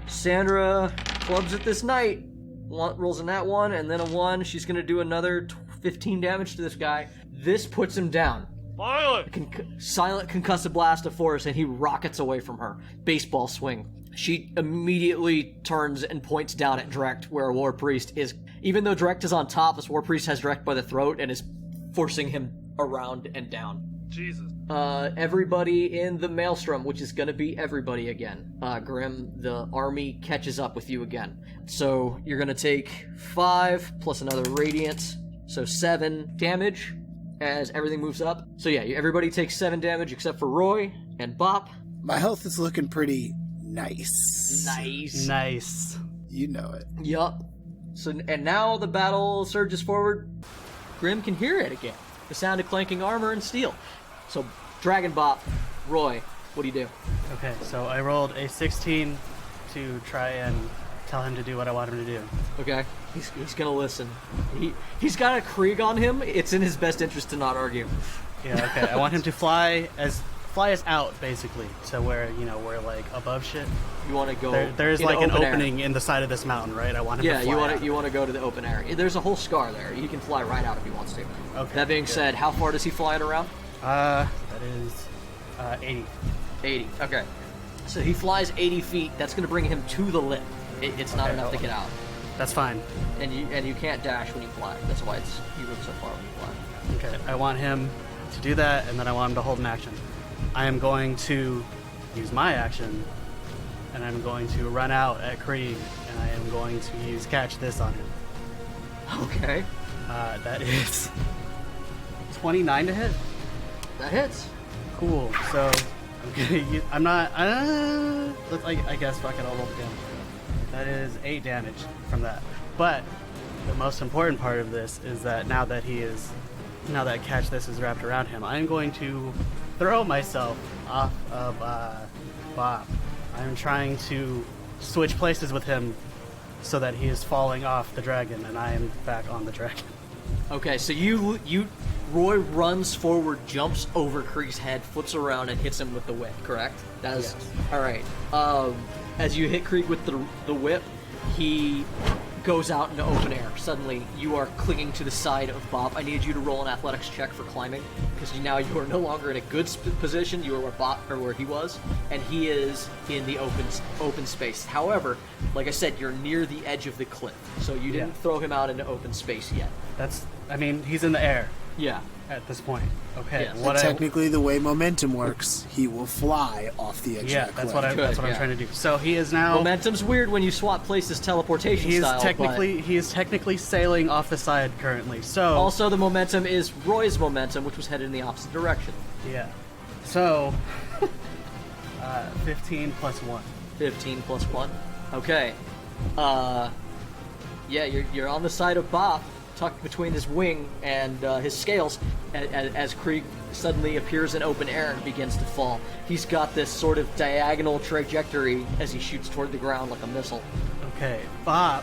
Sandra clubs it this night. Rolls a nat 1 and then a 1. She's going to do another 15 damage to this guy. This puts him down. Finally! Silent concussive blast of force, and he rockets away from her. Baseball swing. She immediately turns and points down at Drecht, where a war priest is. Even though Drecht is on top, this war priest has Drecht by the throat and is forcing him around and down. Jesus. Everybody in the Maelstrom, which is gonna be everybody again. Grimm, the army catches up with you again. So you're gonna take 5 plus another radiant, so 7 damage as everything moves up. So yeah, everybody takes 7 damage except for Roy and Bobp. My health is looking pretty nice. Nice. You know it. Yup. So, and now the battle surges forward. Grimm can hear it again. The sound of clanking armor and steel. So, Dragon Bop, Roy, what do you do? Okay, so I rolled a 16 to try and tell him to do what I want him to do. Okay, he's gonna listen. He's got a Krieg on him. It's in his best interest to not argue. Yeah, okay. I want him to fly us out, basically, so we're like above shit. You want to go? There's in like an open opening in the side of this mountain, right? I want him to fly out. You want to go to the open area. There's a whole scar there. He can fly right out if he wants to. Okay. That being said, how far does he fly it around? That is 80. 80. Okay. So he flies 80 feet. That's going to bring him to the lip. It's not enough to get out. That's fine. And you can't dash when you fly. That's why you move so far when you fly. Okay, I want him to do that, and then I want him to hold an action. I am going to use my action, and I'm going to run out at Krieg, and I am going to use Catch This on him. Okay. That is 29 to hit. That hits. Cool. So I'm gonna use, I'm not. I guess fuck it. I'll roll the damage. That is 8 damage from that. But the most important part of this is that now that Catch This is wrapped around him, I'm going to throw myself off of Bobp. I'm trying to switch places with him so that he is falling off the dragon and I am back on the dragon. Okay, so Roy runs forward, jumps over Krieg's head, flips around, and hits him with the whip, correct? Yes. All right. As you hit Krieg with the whip, he goes out into open air. Suddenly, you are clinging to the side of Bobp. I need you to roll an athletics check for climbing, because now you are no longer in a good position. You are where he was, and he is in the open space. However, like I said, you're near the edge of the cliff, so you didn't throw him out into open space yet. He's in the air. Yeah. At this point. Okay. Yes. And technically, the way momentum works, he will fly off the edge of that cliff. That's what I'm trying to do. So he is now... Momentum's weird when you swap places teleportation style. He is technically sailing off the side currently. So also, the momentum is Roy's momentum, which was headed in the opposite direction. Yeah. So 15 plus 1. 15 plus 1. Okay. Yeah, you're on the side of Bobp, tucked between his wing and his scales, as Krieg suddenly appears in open air and begins to fall. He's got this sort of diagonal trajectory as he shoots toward the ground like a missile. Okay, Bobp,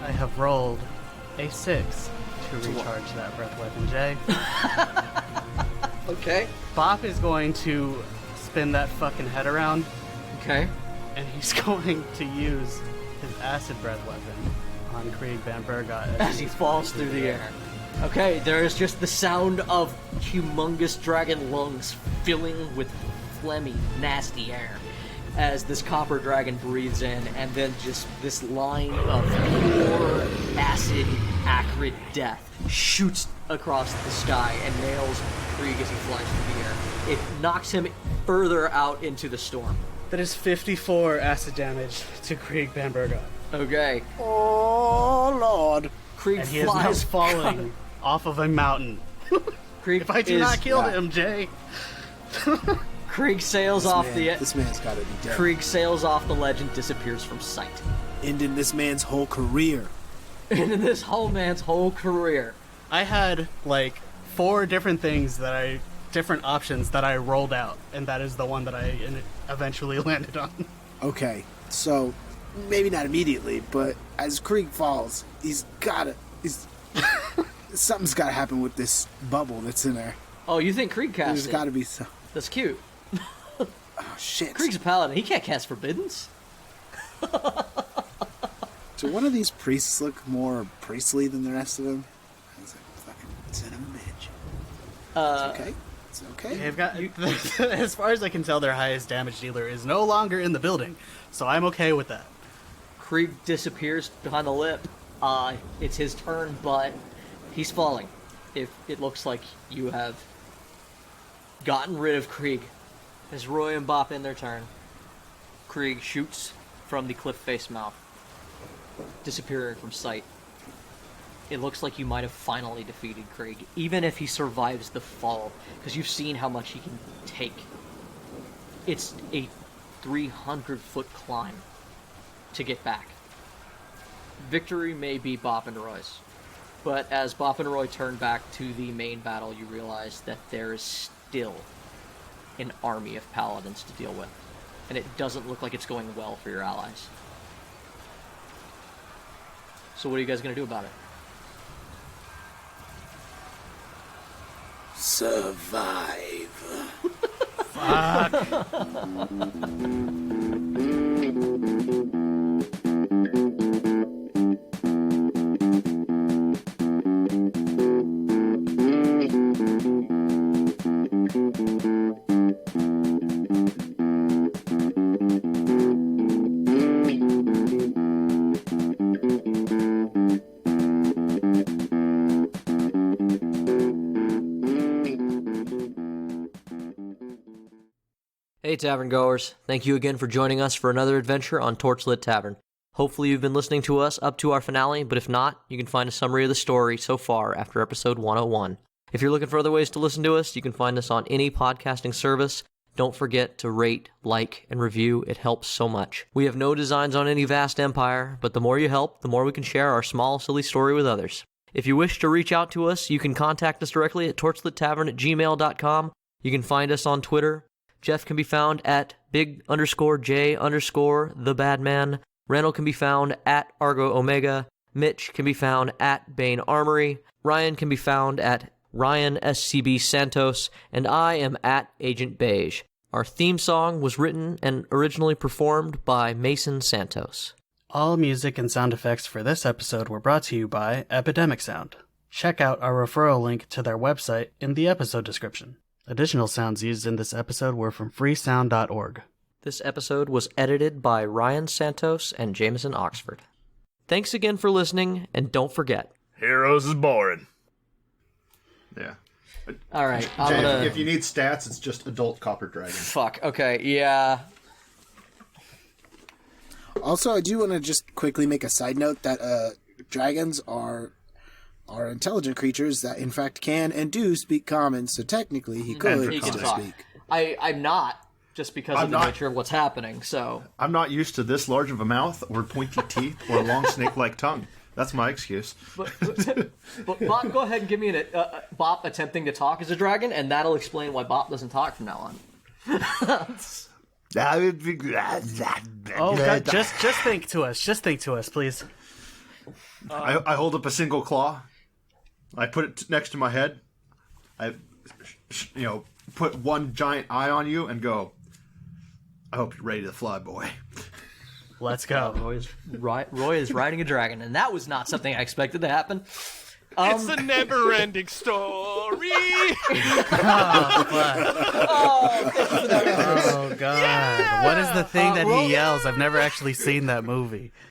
I have rolled a 6 to recharge that breath weapon, Jay. Okay. Bobp is going to spin that fucking head around. Okay. And he's going to use his acid breath weapon on Krieg Van Bergot as he falls through the air. Okay, there is just the sound of humongous dragon lungs filling with phlegmy, nasty air as this copper dragon breathes in, and then just this line of pure acid, acrid death shoots across the sky and nails Krieg as he flies through the air. It knocks him further out into the storm. That is 54 acid damage to Krieg Van Bergot. Okay. Oh, Lord. Krieg and he is now falling off of a mountain. Krieg if I do not kill him, Jay. Krieg sails off This man's gotta be dead. Krieg sails off the ledge and disappears from sight. Ending this man's whole career. Ending this whole man's whole career. I had like 4 different different options that I rolled out, and that is the one that I eventually landed on. Okay, so maybe not immediately, but as Krieg falls, something's gotta happen with this bubble that's in there. Oh, you think Krieg cast There's gotta be some. That's cute. Oh, shit. Krieg's a paladin. He can't cast forbiddens. Do one of these priests look more priestly than the rest of them? I was like, fucking son of a bitch. It's okay. It's okay. They've got, as far as I can tell, their highest damage dealer is no longer in the building, so I'm okay with that. Krieg disappears behind the lip. It's his turn, but he's falling. If it looks like you have gotten rid of Krieg, as Roy and Bobp in their turn, Krieg shoots from the cliff face mouth, disappearing from sight. It looks like you might have finally defeated Krieg, even if he survives the fall, because you've seen how much he can take. It's a 300-foot climb to get back. Victory may be Bobp and Roy's, but as Bobp and Roy turn back to the main battle, you realize that there is still an army of paladins to deal with, and it doesn't look like it's going well for your allies. So what are you guys going to do about it? Survive. Fuck. Hey, Tavern Goers. Thank you again for joining us for another adventure on Torchlit Tavern. Hopefully you've been listening to us up to our finale, but if not, you can find a summary of the story so far after episode 101. If you're looking for other ways to listen to us, you can find us on any podcasting service. Don't forget to rate, like, and review. It helps so much. We have no designs on any vast empire, but the more you help, the more we can share our small, silly story with others. If you wish to reach out to us, you can contact us directly at torchlittavern@gmail.com. You can find us on Twitter. Jeff can be found at big_J_TheBadman. Randall can be found at Argo Omega. Mitch can be found at Bane Armory. Ryan can be found at Ryan SCB Santos. And I am at Agent Beige. Our theme song was written and originally performed by Mason Santos. All music and sound effects for this episode were brought to you by Epidemic Sound. Check out our referral link to their website in the episode description. Additional sounds used in this episode were from freesound.org. This episode was edited by Ryan Santos and Jameson Oxford. Thanks again for listening, and don't forget, Heroes is boring. Yeah. all right, Jay, if you need stats, it's just adult copper dragon. Fuck, okay, yeah. Also, I do want to just quickly make a side note that dragons are intelligent creatures that, in fact, can and do speak common, so technically he could He can still talk. speak. I'm not, just because of the nature of what's happening, so... I'm not used to this large of a mouth, or pointy teeth, or a long snake-like tongue. That's my excuse. But Bobp, go ahead and give me Bobp attempting to talk as a dragon, and that'll explain why Bobp doesn't talk from now on. Oh, God, just think to us. Just think to us, please. I hold up a single claw. I put it next to my head. I, put one giant eye on you and go, I hope you're ready to fly, boy. Let's go. Roy is riding a dragon, and that was not something I expected to happen. It's a never-ending story. Oh, God. What is the thing that he yells? I've never actually seen that movie.